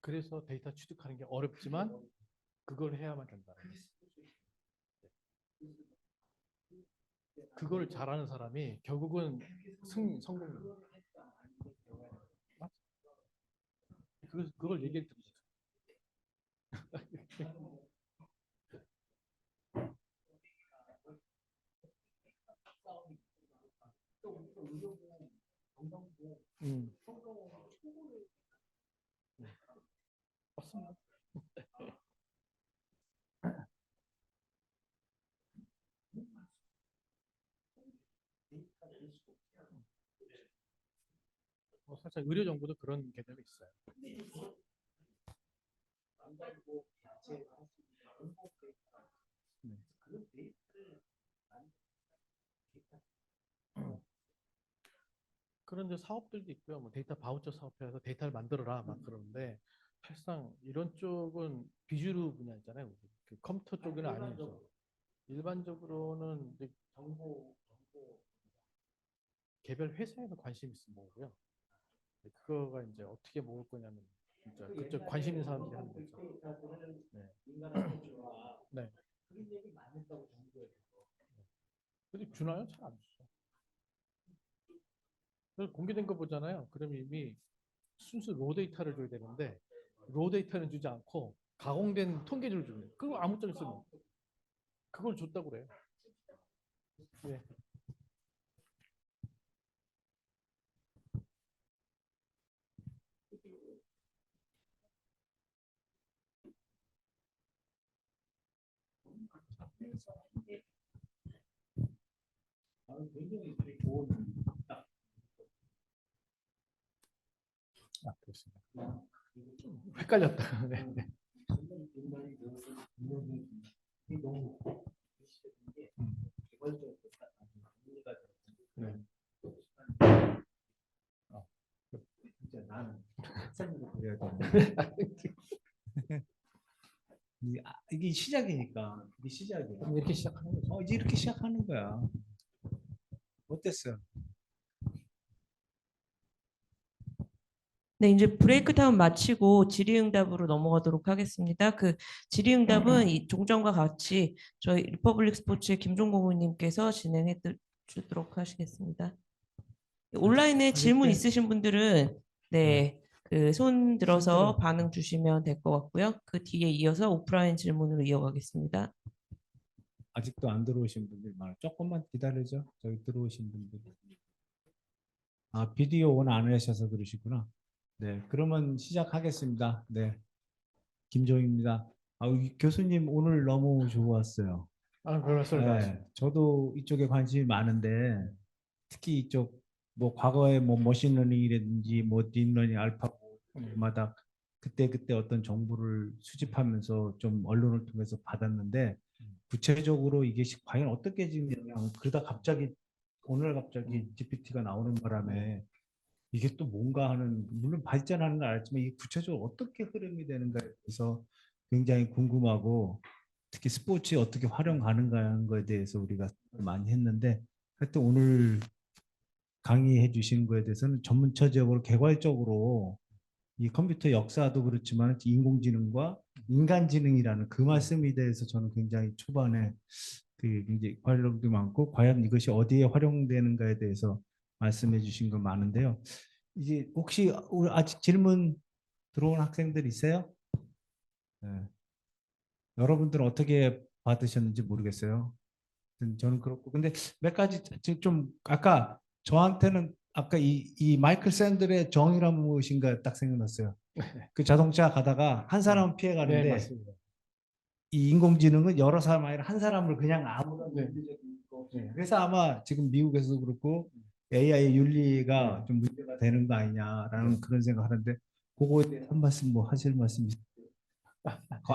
그래서 데이터 취득하는 게 어렵지만 그걸 해야만 된다. 그걸 잘하는 사람이 결국은 성공. 그걸 얘기해 드리죠. 맞습니다. 살짝 의료 정보도 그런 개념이 있어요. 그런 이제 사업들도 있고요. 뭐 데이터 바우처 사업해서 데이터를 만들어라 막 그러는데 사실상 이런 쪽은 비주류 분야 있잖아요. 그 컴퓨터 쪽은 아니죠. 일반적으로는 이제 개별 회사에서 관심 있는 거고요. 그거가 이제 어떻게 먹을 거냐면 진짜 그쪽 관심 있는 사람들이 하는 거죠. 네. 네. 근데 주나요? 잘 안 주죠. 그래서 공개된 거 보잖아요. 그럼 이미 순수 로 데이터를 줘야 되는데 로 데이터는 주지 않고 가공된 통계를 주는 그걸 아무짝에 쓰면 그걸 줬다고 그래요. 네. 아, 그렇습니다. 헷갈렸다. 네. 네. 네. 이게 시작이니까 이게 시작이야. 이렇게 시작하는 거죠. 이제 이렇게 시작하는 거야. 어땠어? 네, 이제 브레이크 다운 마치고 질의응답으로 넘어가도록 하겠습니다. 그 질의응답은 이 종전과 같이 저희 리퍼블릭 스포츠의 김종국 의원님께서 진행해 주도록 하시겠습니다. 온라인에 질문 있으신 분들은 네, 그 손 들어서 반응 주시면 될 것 같고요. 그 뒤에 이어서 오프라인 질문으로 이어가겠습니다. 아직도 안 들어오신 분들 많아. 조금만 기다려줘. 저기 들어오신 분들. 아, 비디오 온 안 하셔서 그러시구나. 네, 그러면 시작하겠습니다. 네, 김종입니다. 교수님 오늘 너무 좋았어요. 아, 별 말씀을 다 하십니다. 네, 저도 이쪽에 관심이 많은데 특히 이쪽 뭐 과거에 뭐 머신러닝이라든지 뭐 딥러닝, 알파고마다 그때 어떤 정보를 수집하면서 좀 언론을 통해서 받았는데 구체적으로 이게 과연 어떻게 지금 그러다 갑자기 오늘 갑자기 GPT가 나오는 바람에 이게 또 뭔가 하는 물론 발전하는 건 알지만 이게 구체적으로 어떻게 흐름이 되는가에 대해서 굉장히 궁금하고 특히 스포츠에 어떻게 활용 가능한 거에 대해서 우리가 많이 했는데 하여튼 오늘 강의해 주신 거에 대해서는 전문처적으로 개괄적으로 이 컴퓨터 역사도 그렇지만 인공지능과 인간지능이라는 그 말씀에 대해서 저는 굉장히 초반에 그 굉장히 활용도 많고 과연 이것이 어디에 활용되는가에 대해서 말씀해 주신 거 많은데요. 이제 혹시 아직 질문 들어온 학생들 있어요? 네. 여러분들은 어떻게 받으셨는지 모르겠어요. 저는 그렇고 근데 몇 가지 좀 아까 저한테는 아까 이 마이클 샌들의 정의란 무엇인가 딱 생각났어요. 그 자동차 가다가 한 사람은 피해 네, 가는데 맞습니다. 이 인공지능은 여러 사람 아니라 한 사람을 그냥 아무런 네. 문제적인 거 없이. 그래서 아마 지금 미국에서도 그렇고 AI 윤리가 좀 문제가 되는 거 아니냐라는 그런 생각하는데 그거에 대해 한 말씀 뭐 하실 말씀 있어요?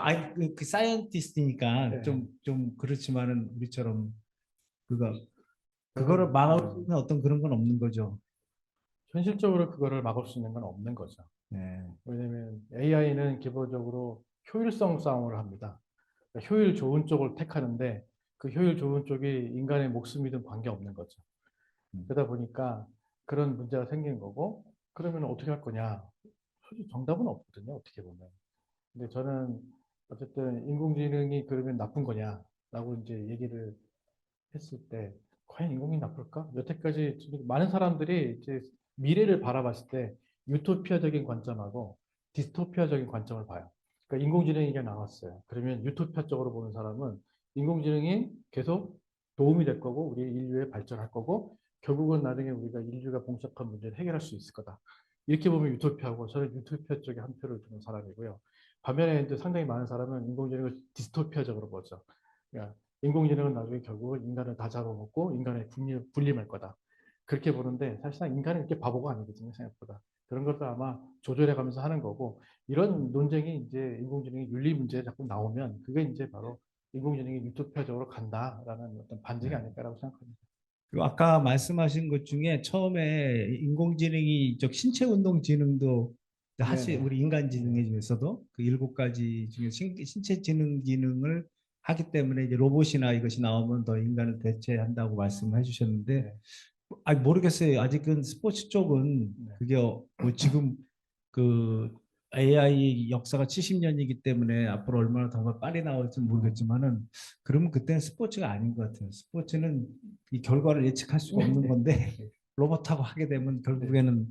아니 그 사이언티스트니까 네. 좀 그렇지만은 우리처럼 그거를 막을 수 있는 어떤 그런 건 없는 거죠. 현실적으로 그거를 막을 수 있는 건 없는 거죠. 네. 왜냐하면 AI는 기본적으로 효율성 싸움을 합니다. 그러니까 효율 좋은 쪽을 택하는데 그 효율 좋은 쪽이 인간의 목숨이든 관계없는 거죠. 그러다 보니까 그런 문제가 생긴 거고 그러면 어떻게 할 거냐? 사실 정답은 없거든요. 어떻게 보면. 근데 저는 어쨌든 인공지능이 그러면 나쁜 거냐라고 이제 얘기를 했을 때 과연 인공이 나쁠까? 여태까지 많은 사람들이 이제 미래를 바라봤을 때 유토피아적인 관점하고 디스토피아적인 관점을 봐요. 그러니까 인공지능 얘기가 나왔어요. 그러면 유토피아 쪽으로 보는 사람은 인공지능이 계속 도움이 될 거고 우리 인류의 발전할 거고 결국은 나중에 우리가 인류가 봉착한 문제를 해결할 수 있을 거다. 이렇게 보면 유토피아고 저는 유토피아 쪽에 한 표를 두는 사람이고요. 반면에 이제 상당히 많은 사람은 인공지능을 디스토피아적으로 보죠. 그러니까 인공지능은 나중에 결국은 인간을 다 잡아먹고 인간을 분림할 거다. 그렇게 보는데 사실상 인간은 이렇게 바보가 아니거든요, 생각보다. 그런 것도 아마 조절해 가면서 하는 거고 이런 논쟁이 이제 인공지능의 윤리 문제에 자꾸 나오면 그게 이제 바로 인공지능이 유토피아적으로 간다라는 어떤 반증이 아닐까라고 생각합니다. 그리고 아까 말씀하신 것 중에 처음에 인공지능이 신체 운동 지능도 네네. 우리 인간 지능 중에서도 그 7가지 중에 신체 지능 기능을 하기 때문에 이제 로봇이나 이것이 나오면 더 인간을 대체한다고 말씀해 주셨는데 네. 아니 모르겠어요. 아직은 스포츠 쪽은 네. 그게 뭐 지금 그 AI 역사가 70년이기 때문에 앞으로 얼마나 더 빨리 나올지 모르겠지만은 그러면 그때는 스포츠가 아닌 것 같아요. 스포츠는 이 결과를 예측할 수가 없는 네. 건데 네. 로봇하고 하게 되면 결국에는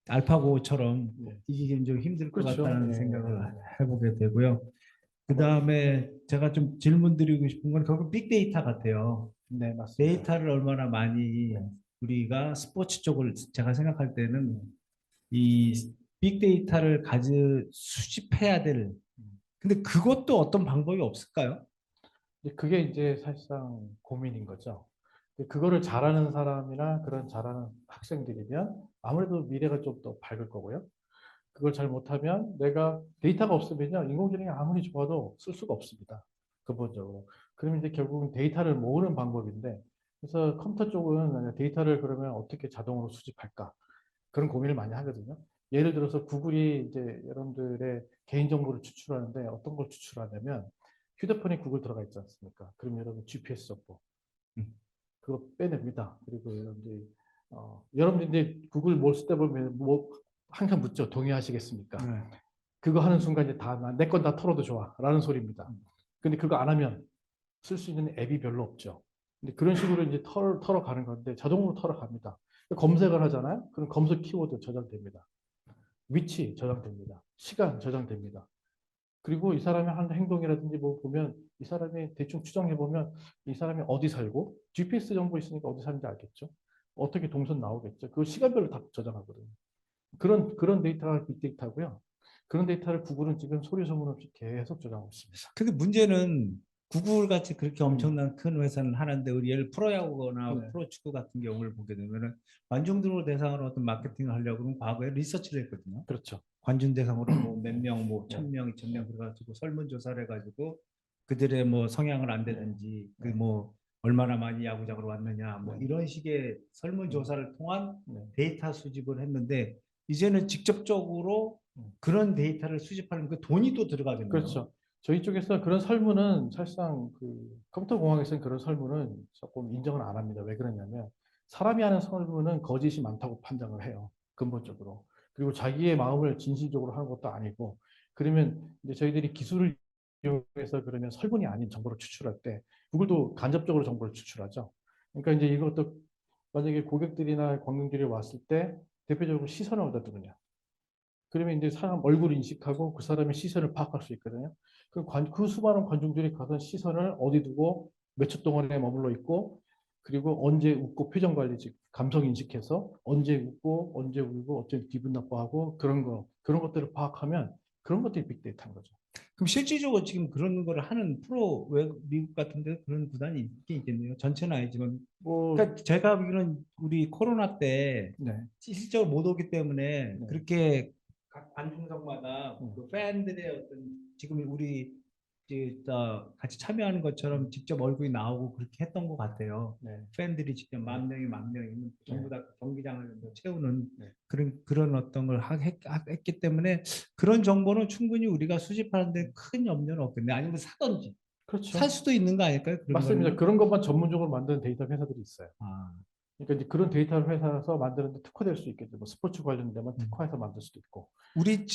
알파고처럼 네. 이기기는 좀 힘들 것 그렇죠. 같다는 네. 생각을 해보게 되고요. 그 다음에 제가 좀 질문 드리고 싶은 건 결국 빅데이터 같아요. 네, 맞습니다. 데이터를 얼마나 많이 네. 우리가 스포츠 쪽을 제가 생각할 때는 이 빅데이터를 수집해야 될 근데 그것도 어떤 방법이 없을까요? 그게 이제 사실상 고민인 거죠. 그거를 잘하는 사람이나 그런 잘하는 학생들이면 아무래도 미래가 좀 더 밝을 거고요. 그걸 잘 못하면 내가 데이터가 없으면요. 인공지능이 아무리 좋아도 쓸 수가 없습니다. 근본적으로. 그러면 이제 결국은 데이터를 모으는 방법인데 그래서 컴퓨터 쪽은 데이터를 그러면 어떻게 자동으로 수집할까? 그런 고민을 많이 하거든요. 예를 들어서 구글이 이제 여러분들의 개인정보를 추출하는데 어떤 걸 추출하냐면 휴대폰에 구글 들어가 있지 않습니까? 그럼 여러분 GPS 정보 그거 빼냅니다. 그리고 여러분들이 이제 구글 뭘 쓸 때 보면 뭐 항상 묻죠. 동의하시겠습니까? 그거 하는 순간 이제 다 내 건 다 털어도 좋아라는 소리입니다. 근데 그거 안 하면 쓸 수 있는 앱이 별로 없죠. 근데 그런 식으로 이제 털어가는 건데 자동으로 털어갑니다. 검색을 하잖아요. 그럼 검색 키워드 저장됩니다. 위치 저장됩니다. 시간 저장됩니다. 그리고 이 사람이 하는 행동이라든지 뭐 보면 이 사람이 대충 추정해 보면 이 사람이 어디 살고 GPS 정보 있으니까 어디 사는지 알겠죠. 어떻게 동선 나오겠죠. 그 시간별로 다 저장하거든요. 그런 데이터가 빅데이터고요. 그런 데이터를 구글은 지금 소리 소문 없이 계속 저장하고 있습니다. 근데 문제는 구글 같이 그렇게 엄청난 큰 회사는 하는데 우리 예를 프로야구나 네. 프로축구 같은 경우를 보게 되면은 관중들을 대상으로 어떤 마케팅을 하려고 그러면 과거에 리서치를 했거든요. 그렇죠. 관중 대상으로 뭐 몇 명, 뭐 1,000명, 2,000명 그래가지고 설문조사를 해가지고 그들의 뭐 성향을 안다든지 그 뭐 얼마나 많이 야구장으로 왔느냐 뭐 이런 식의 설문조사를 통한 데이터 수집을 했는데 이제는 직접적으로 그런 데이터를 수집하는 그 돈이 또 들어가겠네요. 그렇죠. 저희 쪽에서 그런 설문은 사실상 그 컴퓨터 공학에서는 그런 설문은 조금 인정을 안 합니다. 왜 그러냐면 사람이 하는 설문은 거짓이 많다고 판단을 해요. 근본적으로. 그리고 자기의 마음을 진실적으로 하는 것도 아니고 그러면 이제 저희들이 기술을 이용해서 그러면 설문이 아닌 정보를 추출할 때 구글도 간접적으로 정보를 추출하죠. 그러니까 이제 이것도 만약에 고객들이나 관광객들이 왔을 때 대표적으로 시선을 어디다 두느냐. 그러면 이제 사람 얼굴을 인식하고 그 사람의 시선을 파악할 수 있거든요. 그 수많은 관중들이 가던 시선을 어디 두고 몇 초 동안에 머물러 있고 그리고 언제 웃고 표정 관리 즉 감성 인식해서 언제 웃고 언제 울고 어떤 기분 나빠하고 그런 것들을 파악하면 그런 것들이 빅데이터인 거죠. 그럼 실질적으로 지금 그런 거를 하는 미국 같은 데 그런 구단이 있긴 있겠네요. 전체는 아니지만. 뭐 그러니까 제가 보기로는 우리 코로나 때 네. 실질적으로 못 오기 때문에 네. 그렇게 각 관중석마다 그 팬들의 어떤 지금 우리 같이 참여하는 것처럼 직접 얼굴이 나오고 그렇게 했던 것 같아요. 네. 팬들이 직접 만 명이 전부 다 경기장을 채우는 네. 그런 어떤 걸 했기 때문에 그런 정보는 충분히 우리가 수집하는데 큰 염려는 없겠네. 아니면 사든지 그렇죠. 살 수도 있는 거 아닐까요? 그런 맞습니다. 거는? 그런 것만 전문적으로 만드는 데이터 회사들이 있어요. 아, 그러니까 이제 그런 데이터를 회사에서 만드는데 특화될 수 있겠죠. 뭐 스포츠 관련 데만 특화해서 만들 수도 있고. 우리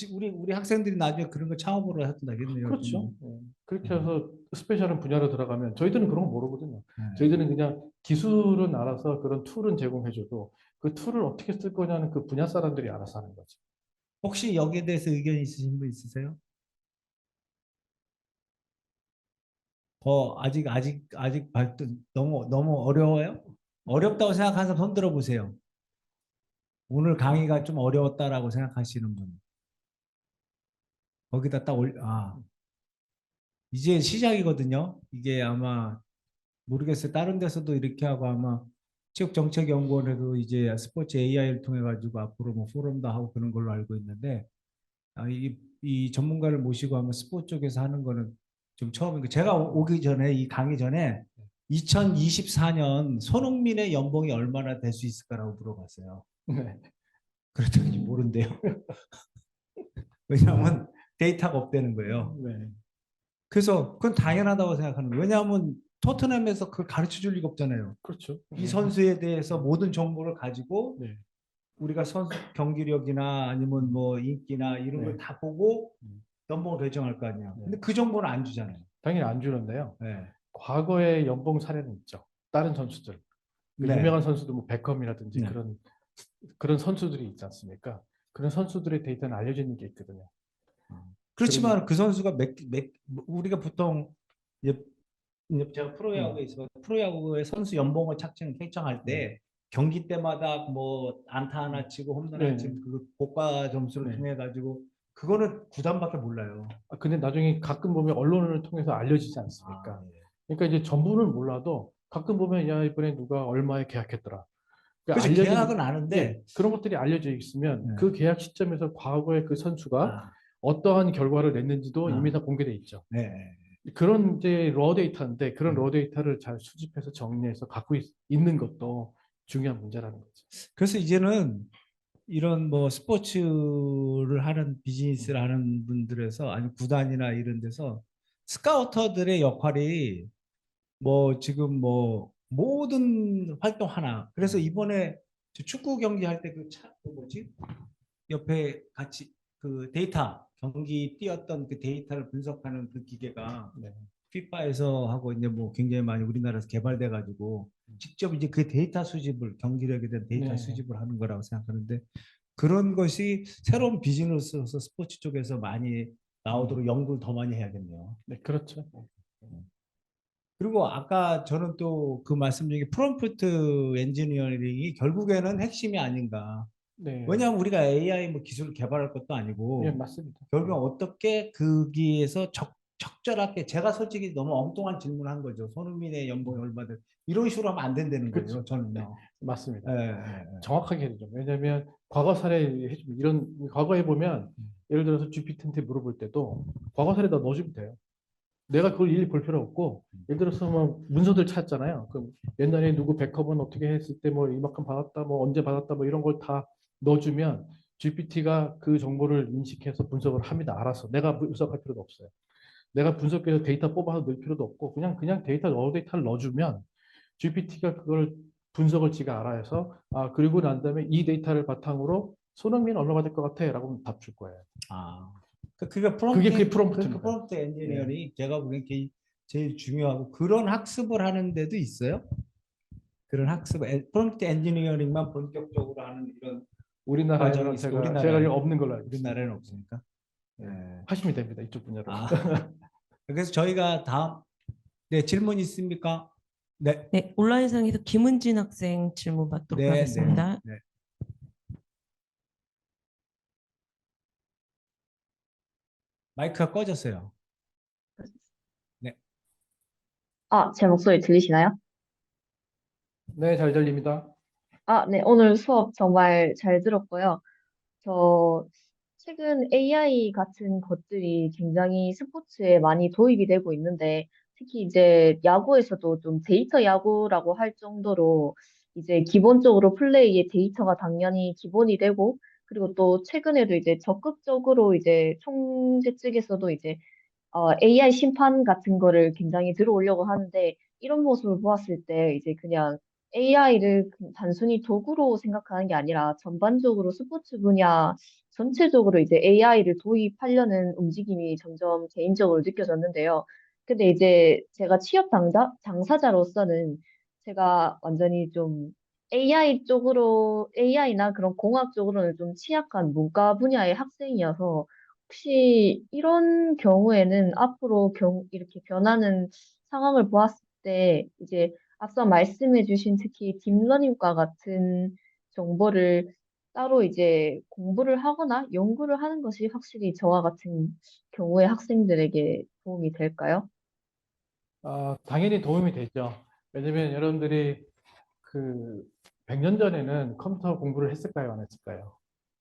학생들이 나중에 그런 거 창업으로 해도 되겠네요. 그렇죠. 예. 그렇게 해서 스페셜한 분야로 들어가면 저희들은 그런 거 모르거든요. 네. 저희들은 그냥 기술은 알아서 그런 툴은 제공해줘도 그 툴을 어떻게 쓸 거냐는 그 분야 사람들이 알아서 하는 거죠. 혹시 여기에 대해서 의견 있으신 분 있으세요? 아직 너무 어려워요? 어렵다고 생각하는 사람 손 들어보세요. 오늘 강의가 좀 어려웠다라고 생각하시는 분. 거기다 이제 시작이거든요. 이게 아마 모르겠어요. 다른 데서도 이렇게 하고 아마 체육정책연구원에도 이제 스포츠 AI를 통해 가지고 앞으로 뭐 포럼도 하고 그런 걸로 알고 있는데 이 전문가를 모시고 한번 스포츠 쪽에서 하는 거는 좀 처음인 거. 제가 오기 전에 이 강의 전에 2024년 손흥민의 연봉이 얼마나 될 수 있을까라고 물어봤어요. 네. 그랬더니 모른대요. 왜냐하면 데이터가 없다는 거예요. 네. 그래서 그건 당연하다고 생각하는 거예요. 왜냐하면 토트넘에서 그걸 가르쳐 줄 리가 없잖아요. 그렇죠. 이 선수에 대해서 모든 정보를 가지고 네. 우리가 선수 경기력이나 아니면 뭐 인기나 이런 걸 네. 다 보고 음. 연봉을 결정할 거 아니야. 네. 근데 그 정보는 안 주잖아요. 당연히 안 주는데요. 네. 과거의 연봉 사례는 있죠. 다른 선수들. 그 네. 유명한 선수도 뭐 베컴이라든지 네. 그런 선수들이 있지 않습니까? 그런 선수들의 데이터는 알려지는 게 있거든요. 그렇지만 그 선수가 우리가 보통 이제 제가 음. 프로야구에 있어 프로야구의 선수 연봉을 책정할 때 경기 때마다 뭐 안타 하나 치고 홈런 하나 네. 치고 그 고가 점수를 네. 통해 가지고 그거는 구단밖에 몰라요. 근데 나중에 가끔 보면 언론을 통해서 알려지지 않습니까? 예. 그러니까 이제 전부는 몰라도 가끔 보면 야 이번에 누가 얼마에 계약했더라. 그렇죠. 계약은 아는데 예, 그런 것들이 알려져 있으면 네. 그 계약 시점에서 과거에 그 선수가 아, 어떠한 결과를 냈는지도 이미 다 공개돼 있죠. 네. 그런 이제 러 데이터인데 그런 러 데이터를 잘 수집해서 정리해서 갖고 있는 것도 중요한 문제라는 거죠. 그래서 이제는 이런 뭐 스포츠를 하는 비즈니스를 하는 분들에서 아니 구단이나 이런 데서 스카우터들의 역할이 뭐 지금 뭐 모든 활동 하나. 그래서 이번에 저 축구 경기 할 때 그 뭐지? 옆에 같이 그 데이터 경기 뛰었던 그 데이터를 분석하는 그 기계가 네. 피파에서 하고 이제 뭐 굉장히 많이 우리나라에서 개발돼 가지고 직접 이제 그 데이터 수집을 경기력에 대한 데이터 네. 수집을 하는 거라고 생각하는데 그런 것이 새로운 비즈니스로서 스포츠 쪽에서 많이 나오도록 연구를 더 많이 해야겠네요. 네, 그렇죠. 그리고 아까 저는 또 그 말씀 중에 프롬프트 엔지니어링이 결국에는 핵심이 아닌가. 네. 왜냐하면 우리가 AI 뭐 기술을 개발할 것도 예, 아니고 맞습니다. 결국 어떻게 거기에서 적절하게 제가 솔직히 너무 엉뚱한 질문을 한 거죠. 손흥민의 연봉이 얼마든 이런 식으로 하면 안 된다는 거예요. 그렇죠. 저는요. 맞습니다. 예, 예, 정확하게 해야죠. 왜냐하면 과거 사례 해주면 이런 과거에 보면 예를 들어서 GPT한테 물어볼 때도 과거 사례 다 넣어주면 돼요. 내가 그걸 일일이 볼 필요 없고 예를 들어서 뭐 문서들 찾잖아요. 그럼 옛날에 누구 백업은 어떻게 했을 때 뭐 이만큼 받았다, 뭐 언제 받았다, 뭐 이런 걸 다 넣어주면 GPT가 그 정보를 인식해서 분석을 합니다. 알아서 내가 분석할 필요도 없어요. 내가 분석해서 데이터 뽑아서 넣을 필요도 없고 그냥 데이터 러 데이터를 넣어주면 GPT가 그걸 분석을 지가 알아서 그리고 난 다음에 이 데이터를 바탕으로 손흥민 얼마 받을 것 같아라고 답 줄 거예요. 그게 그게 프롬프트입니다. 그 프롬프트 엔지니어링이 제가 보기엔 제일 중요하고 그런 학습을 하는 데도 있어요. 그런 프롬프트 엔지니어링만 본격적으로 하는 이런 우리나라에는 과정이 있어. 제가 없는 걸로 알고 있습니다. 우리나라에는 없으니까. 네. 예. 하시면 됩니다. 이쪽 분야로. 그래서 저희가 질문 있습니까? 네. 네, 온라인상에서 김은진 학생 질문 받도록 네, 하겠습니다. 네. 마이크가 꺼졌어요. 네. 제 목소리 들리시나요? 네, 잘 들립니다. 네. 오늘 수업 정말 잘 들었고요. 저 최근 AI 같은 것들이 굉장히 스포츠에 많이 도입이 되고 있는데, 특히 이제 야구에서도 좀 데이터 야구라고 할 정도로 이제 기본적으로 플레이의 데이터가 당연히 기본이 되고, 그리고 또 최근에도 이제 적극적으로 이제 총재 측에서도 이제 AI 심판 같은 거를 굉장히 들어오려고 하는데, 이런 모습을 보았을 때 이제 그냥 AI를 단순히 도구로 생각하는 게 아니라 전반적으로 스포츠 분야 전체적으로 이제 AI를 도입하려는 움직임이 점점 개인적으로 느껴졌는데요. 근데 이제 제가 당사자로서는 제가 완전히 좀 AI 쪽으로, AI나 그런 공학 쪽으로는 좀 취약한 문과 분야의 학생이어서 혹시 이런 경우에는 앞으로 이렇게 변하는 상황을 보았을 때 이제 앞서 말씀해주신 특히 딥러닝과 같은 정보를 따로 이제 공부를 하거나 연구를 하는 것이 확실히 저와 같은 경우의 학생들에게 도움이 될까요? 당연히 도움이 되죠. 왜냐면 여러분들이 그 100년 전에는 컴퓨터 공부를 했을까요? 안 했을까요?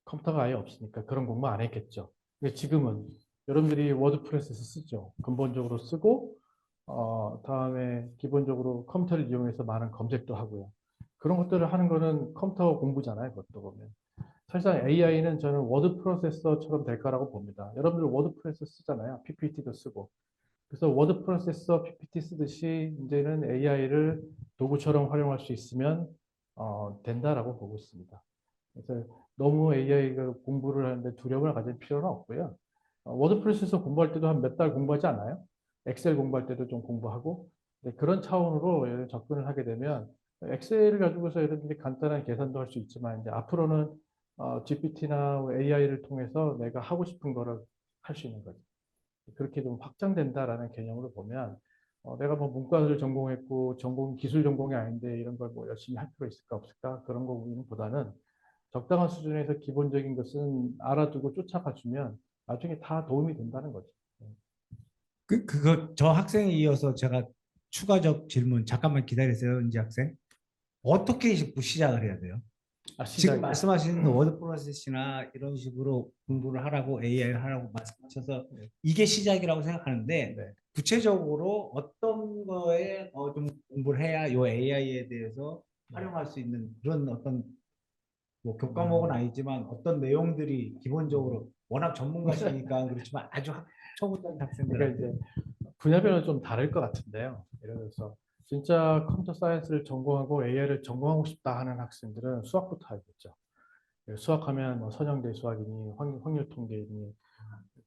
컴퓨터가 아예 없으니까 그런 공부 안 했겠죠. 근데 지금은 여러분들이 워드프레스에서 쓰죠. 근본적으로 쓰고, 다음에 기본적으로 컴퓨터를 이용해서 많은 검색도 하고요. 그런 것들을 하는 거는 컴퓨터 공부잖아요. 그것도 보면. 사실상 AI는 저는 워드 프로세서처럼 될 거라고 봅니다. 여러분들 워드 프로세서 쓰잖아요. PPT도 쓰고. 그래서 워드 프로세서 PPT 쓰듯이 이제는 AI를 도구처럼 활용할 수 있으면 된다라고 보고 있습니다. 그래서 너무 AI가 공부를 하는데 두려움을 가질 필요는 없고요. 워드프레스에서 공부할 때도 한 몇 달 공부하지 않아요? 엑셀 공부할 때도 좀 공부하고 네, 그런 차원으로 접근을 하게 되면 엑셀을 가지고서 여러분들이 간단한 계산도 할 수 있지만 이제 앞으로는 GPT나 AI를 통해서 내가 하고 싶은 거를 할 수 있는 거죠. 그렇게 좀 확장된다라는 개념으로 보면 내가 뭐 문과를 전공했고 전공 기술 전공이 아닌데 이런 걸 뭐 열심히 할 필요 있을까 없을까 그런 거보다는 적당한 수준에서 기본적인 것은 알아두고 쫓아가주면 나중에 다 도움이 된다는 거죠. 그거 저 학생에 이어서 제가 추가적 질문 잠깐만 기다리세요, 은지 학생. 어떻게 시작을 해야 돼요? 지금 시작이 말씀하시는 워드 프로세스나 이런 식으로 공부를 하라고 AI를 하라고 말씀하셔서 네. 이게 시작이라고 생각하는데 네. 구체적으로 어떤 거에 좀 공부를 해야 요 AI에 대해서 네. 활용할 수 있는 그런 어떤 뭐 교과목은 아니지만 어떤 내용들이 기본적으로 워낙 전문가시니까 그렇지만 아주 초보자인 그러니까 학생들한테 이제 분야별로 좀 다를 것 같은데요. 예를 들어서 진짜 컴퓨터 사이언스를 전공하고 AI를 전공하고 싶다 하는 학생들은 수학부터 알겠죠. 수학하면 뭐 선형대 수학이니 확률 통계이니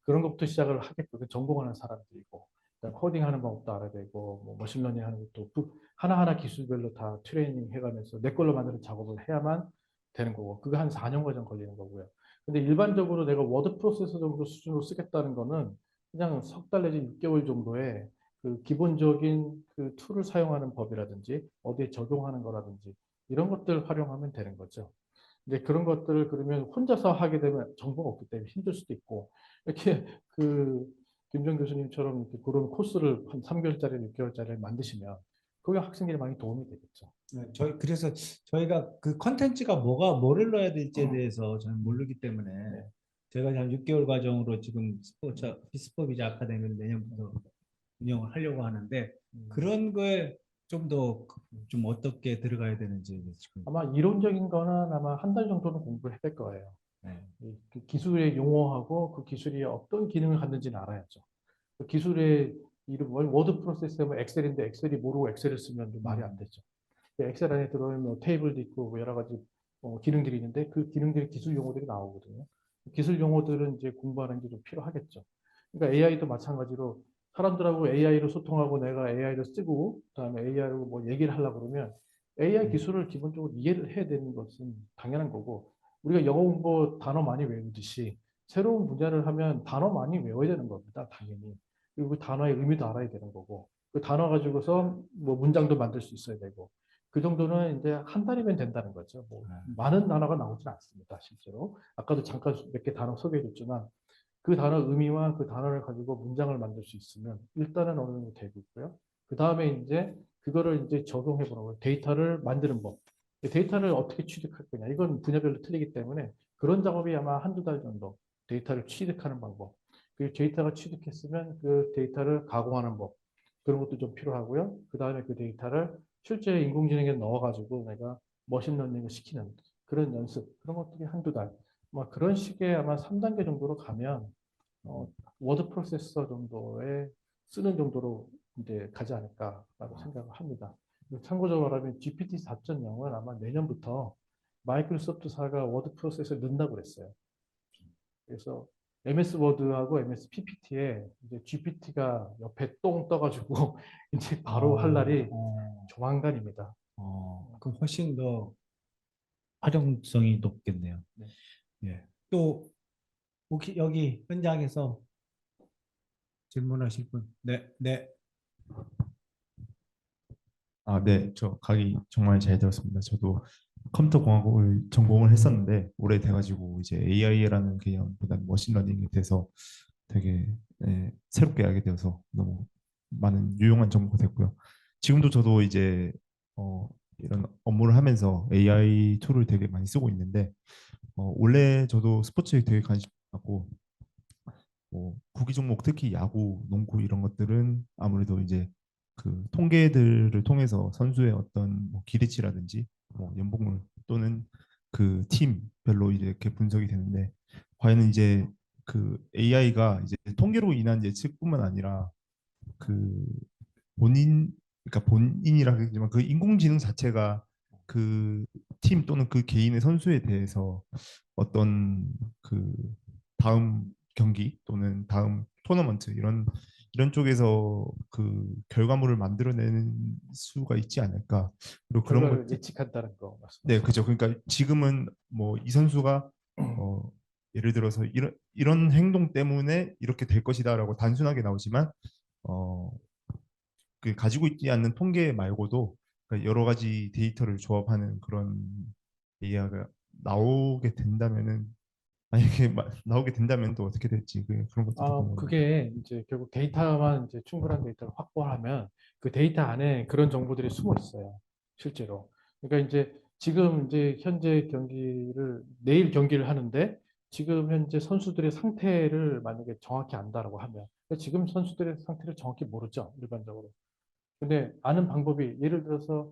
그런 것부터 시작을 하겠고 전공하는 사람들이고 코딩하는 방법도 알아야 되고 뭐 머신러닝 하는 것도 하나하나 기술별로 다 트레이닝 해가면서 내 걸로 만드는 작업을 해야만 되는 거고 그거 한 4년 과정 걸리는 거고요. 근데 일반적으로 내가 워드 프로세서 정도 수준으로 쓰겠다는 거는 그냥 석 달 내지 6개월 정도의 그 기본적인 그 툴을 사용하는 법이라든지 어디에 적용하는 거라든지 이런 것들 활용하면 되는 거죠. 이제 그런 것들을 그러면 혼자서 하게 되면 정보가 없기 때문에 힘들 수도 있고 이렇게 그 김정 교수님처럼 이렇게 그런 코스를 한 3개월짜리, 6개월짜리 만드시면 그게 학생들이 많이 도움이 되겠죠. 저희 그래서 저희가 그 컨텐츠가 뭐를 넣어야 될지에 대해서 저는 모르기 때문에 네. 제가 한 6개월 과정으로 지금 비스포비자 아카데미를 내년부터 운영을 하려고 하는데 그런 거에 좀 더 좀 어떻게 들어가야 되는지 지금. 아마 이론적인 거는 아마 한 달 정도는 공부를 해야 될 거예요. 네. 그 기술의 용어하고 그 기술이 어떤 기능을 갖는지는 알아야죠. 그 기술의 이름, 워드 프로세스에 뭐 엑셀인데 엑셀이 모르고 엑셀을 쓰면 말이 안 되죠. 엑셀 안에 들어오면 뭐 테이블도 있고 뭐 여러 가지 기능들이 있는데 그 기능들이 기술 용어들이 나오거든요. 기술 용어들은 이제 공부하는 게 좀 필요하겠죠. 그러니까 AI도 마찬가지로 사람들하고 AI로 소통하고 내가 AI를 쓰고 그다음에 AI로 뭐 얘기를 하려고 그러면 AI 기술을 기본적으로 이해를 해야 되는 것은 당연한 거고 우리가 영어 공부 단어 많이 외우듯이 새로운 분야를 하면 단어 많이 외워야 되는 겁니다. 당연히. 그리고 그 단어의 의미도 알아야 되는 거고 그 단어 가지고서 뭐 문장도 만들 수 있어야 되고 그 정도는 이제 한 달이면 된다는 거죠. 뭐 많은 단어가 나오진 않습니다. 실제로. 아까도 잠깐 몇 개 단어 소개해줬지만 그 단어 의미와 그 단어를 가지고 문장을 만들 수 있으면 일단은 어느 정도 되고 있고요. 그 다음에 이제 그거를 이제 적용해 보는 거예요. 데이터를 만드는 법. 데이터를 어떻게 취득할 거냐. 이건 분야별로 틀리기 때문에 그런 작업이 아마 한두 달 정도 데이터를 취득하는 방법. 그리고 데이터가 취득했으면 그 데이터를 가공하는 법. 그런 것도 좀 필요하고요. 그 다음에 그 데이터를 실제 인공지능에 넣어가지고 내가 머신러닝을 시키는 그런 연습. 그런 것들이 한두 달. 뭐 그런 식의 아마 3단계 정도로 가면 워드 프로세서 정도에 쓰는 정도로 이제 가지 않을까라고 생각을 합니다. 참고적으로 말하면 GPT 4.0은 아마 내년부터 마이크로소프트사가 워드 프로세서를 넣는다고 그랬어요. 그래서 MS 워드하고 MS PPT에 이제 GPT가 옆에 똥 떠가지고 이제 바로 할 날이 조만간입니다. 그럼 훨씬 더 활용성이 높겠네요. 네. 예. 또 혹시 여기 현장에서 질문하실 분? 네, 네. 아, 네. 저 강의 정말 잘 들었습니다. 저도 컴퓨터 공학을 전공을 했었는데 오래돼가지고 이제 AI라는 개념보다 머신러닝에 대해서 되게 새롭게 알게 되어서 너무 많은 유용한 정보가 됐고요. 지금도 저도 이제 이런 업무를 하면서 AI 툴을 되게 많이 쓰고 있는데 원래 저도 스포츠에 되게 관심 갖고 뭐 구기 종목 특히 야구, 농구 이런 것들은 아무래도 이제 그 통계들을 통해서 선수의 어떤 뭐 기대치라든지 뭐 연봉률 또는 그 팀별로 이제 이렇게 분석이 되는데 과연 이제 그 AI가 이제 통계로 인한 예측뿐만 아니라 그 본인 그러니까 본인이라 하지만 그 인공지능 자체가 그 팀 또는 그 개인의 선수에 대해서 어떤 그 다음 경기 또는 다음 토너먼트 이런 쪽에서 그 결과물을 만들어내는 수가 있지 않을까. 그리고 그런 결과를 것들 예측한다는 거 말씀. 네, 그죠. 그러니까 지금은 뭐 이 선수가 예를 들어서 이런 행동 때문에 이렇게 될 것이다라고 단순하게 나오지만 그 가지고 있지 않는 통계 말고도 그러니까 여러 가지 데이터를 조합하는 그런 AI가 나오게 된다면은 만약에 나오게 된다면 또 어떻게 될지 그런 것도 궁금합니다. 그게 이제 결국 데이터만 이제 충분한 데이터를 확보하면 그 데이터 안에 그런 정보들이 숨어 있어요. 실제로. 그러니까 이제 지금 이제 현재 경기를 내일 경기를 하는데 지금 현재 선수들의 상태를 만약에 정확히 안다라고 하면 지금 선수들의 상태를 정확히 모르죠. 일반적으로. 근데 아는 방법이 예를 들어서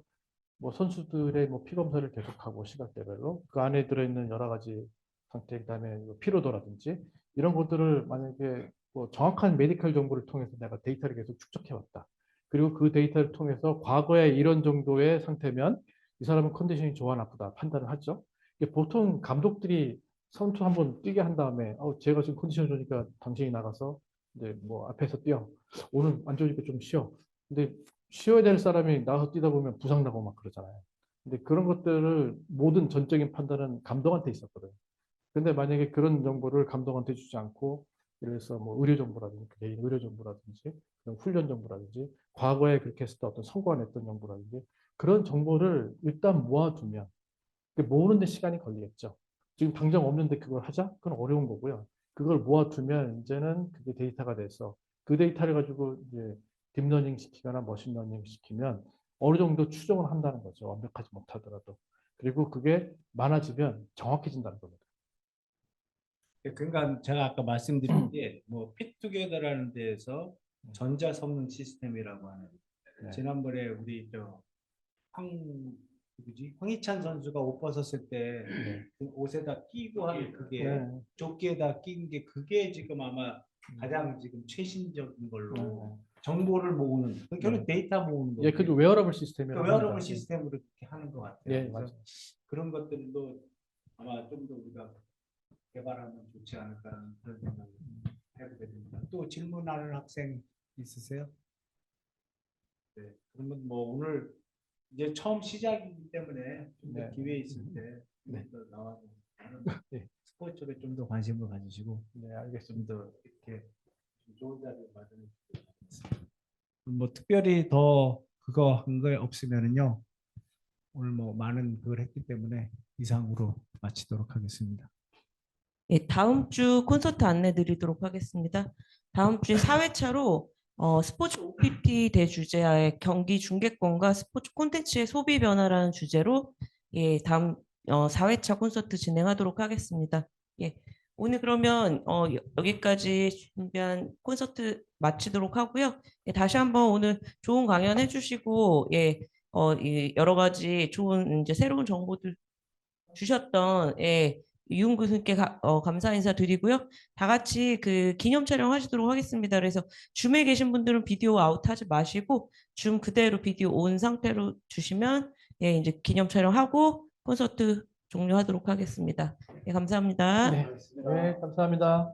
뭐 선수들의 뭐 피 검사를 계속하고 시각대별로 그 안에 들어있는 여러 가지 상태 그다음에 뭐 피로도라든지 이런 것들을 만약에 뭐 정확한 메디컬 정보를 통해서 내가 데이터를 계속 축적해 왔다. 그리고 그 데이터를 통해서 과거에 이런 정도의 상태면 이 사람은 컨디션이 좋아 나쁘다 판단을 하죠. 이게 보통 감독들이 선수 한번 뛰게 한 다음에 제가 지금 컨디션 좋으니까 당신이 나가서 이제 뭐 앞에서 뛰어. 오늘 안 좋으니까 좀 쉬어. 근데 쉬어야 될 사람이 나가서 뛰다 보면 부상 나고 막 그러잖아요. 근데 그런 것들을 모든 전적인 판단은 감독한테 있었거든요. 근데 만약에 그런 정보를 감독한테 주지 않고 예를 들어서 뭐 의료 정보라든지 개인 의료 정보라든지 훈련 정보라든지 과거에 그렇게 했을 때 어떤 성과가 냈던 정보라든지 그런 정보를 일단 모아두면 모으는데 시간이 걸리겠죠. 지금 당장 없는데 그걸 하자? 그건 어려운 거고요. 그걸 모아두면 이제는 그게 데이터가 돼서 그 데이터를 가지고 이제 딥러닝 시키거나 머신러닝 시키면 어느 정도 추정을 한다는 거죠. 완벽하지 못하더라도. 그리고 그게 많아지면 정확해진다는 겁니다. 그러니까 제가 아까 말씀드린 게 뭐 핏투게더라는 데에서 전자 성능 시스템이라고 하는 네. 지난번에 우리 황희찬 선수가 옷 벗었을 때 그 옷에다 끼고 하는 그게 네. 조끼에다 낀 게 그게 지금 아마 가장 지금 최신적인 걸로 정보를 모으는 결국 데이터 모으는 거. 예, 그 웨어러블 시스템이라고 웨어러블 합니다. 시스템으로 그렇게 하는 것 같아요. 예, 그래서 맞아요. 그런 것들도 아마 좀 더 우리가 개발하면 좋지 않을까 그런 생각을 해보게 됩니다. 또 질문하는 학생 있으세요? 네. 그러면 뭐 오늘 이제 처음 시작이기 때문에 좀 더 네. 기회 있을 때 더 나와서 네. 스포츠에 좀 더 관심을 가지시고 네, 알겠습니다. 좀 더 이렇게 좀 좋은 자리에 마련해 주시겠습니다. 뭐 특별히 더 그거 한 거 없으면은요 오늘 뭐 많은 그걸 했기 때문에 이상으로 마치도록 하겠습니다. 예, 다음 주 콘서트 안내 드리도록 하겠습니다. 다음 주에 4회차로 스포츠 OPT 대주제하에 경기 중계권과 스포츠 콘텐츠의 소비 변화라는 주제로 예, 다음 4회차 콘서트 진행하도록 하겠습니다. 예, 오늘 그러면 여기까지 준비한 콘서트 마치도록 하고요. 예, 다시 한번 오늘 좋은 강연 해주시고 예, 이 여러 가지 좋은 이제 새로운 정보들 주셨던 예, 유은 교수님께 감사 인사 드리고요. 다 같이 그 기념 촬영 하시도록 하겠습니다. 그래서 줌에 계신 분들은 비디오 아웃하지 마시고 줌 그대로 비디오 온 상태로 주시면 예, 이제 기념 촬영하고 콘서트 종료하도록 하겠습니다. 예, 감사합니다. 네, 네, 감사합니다.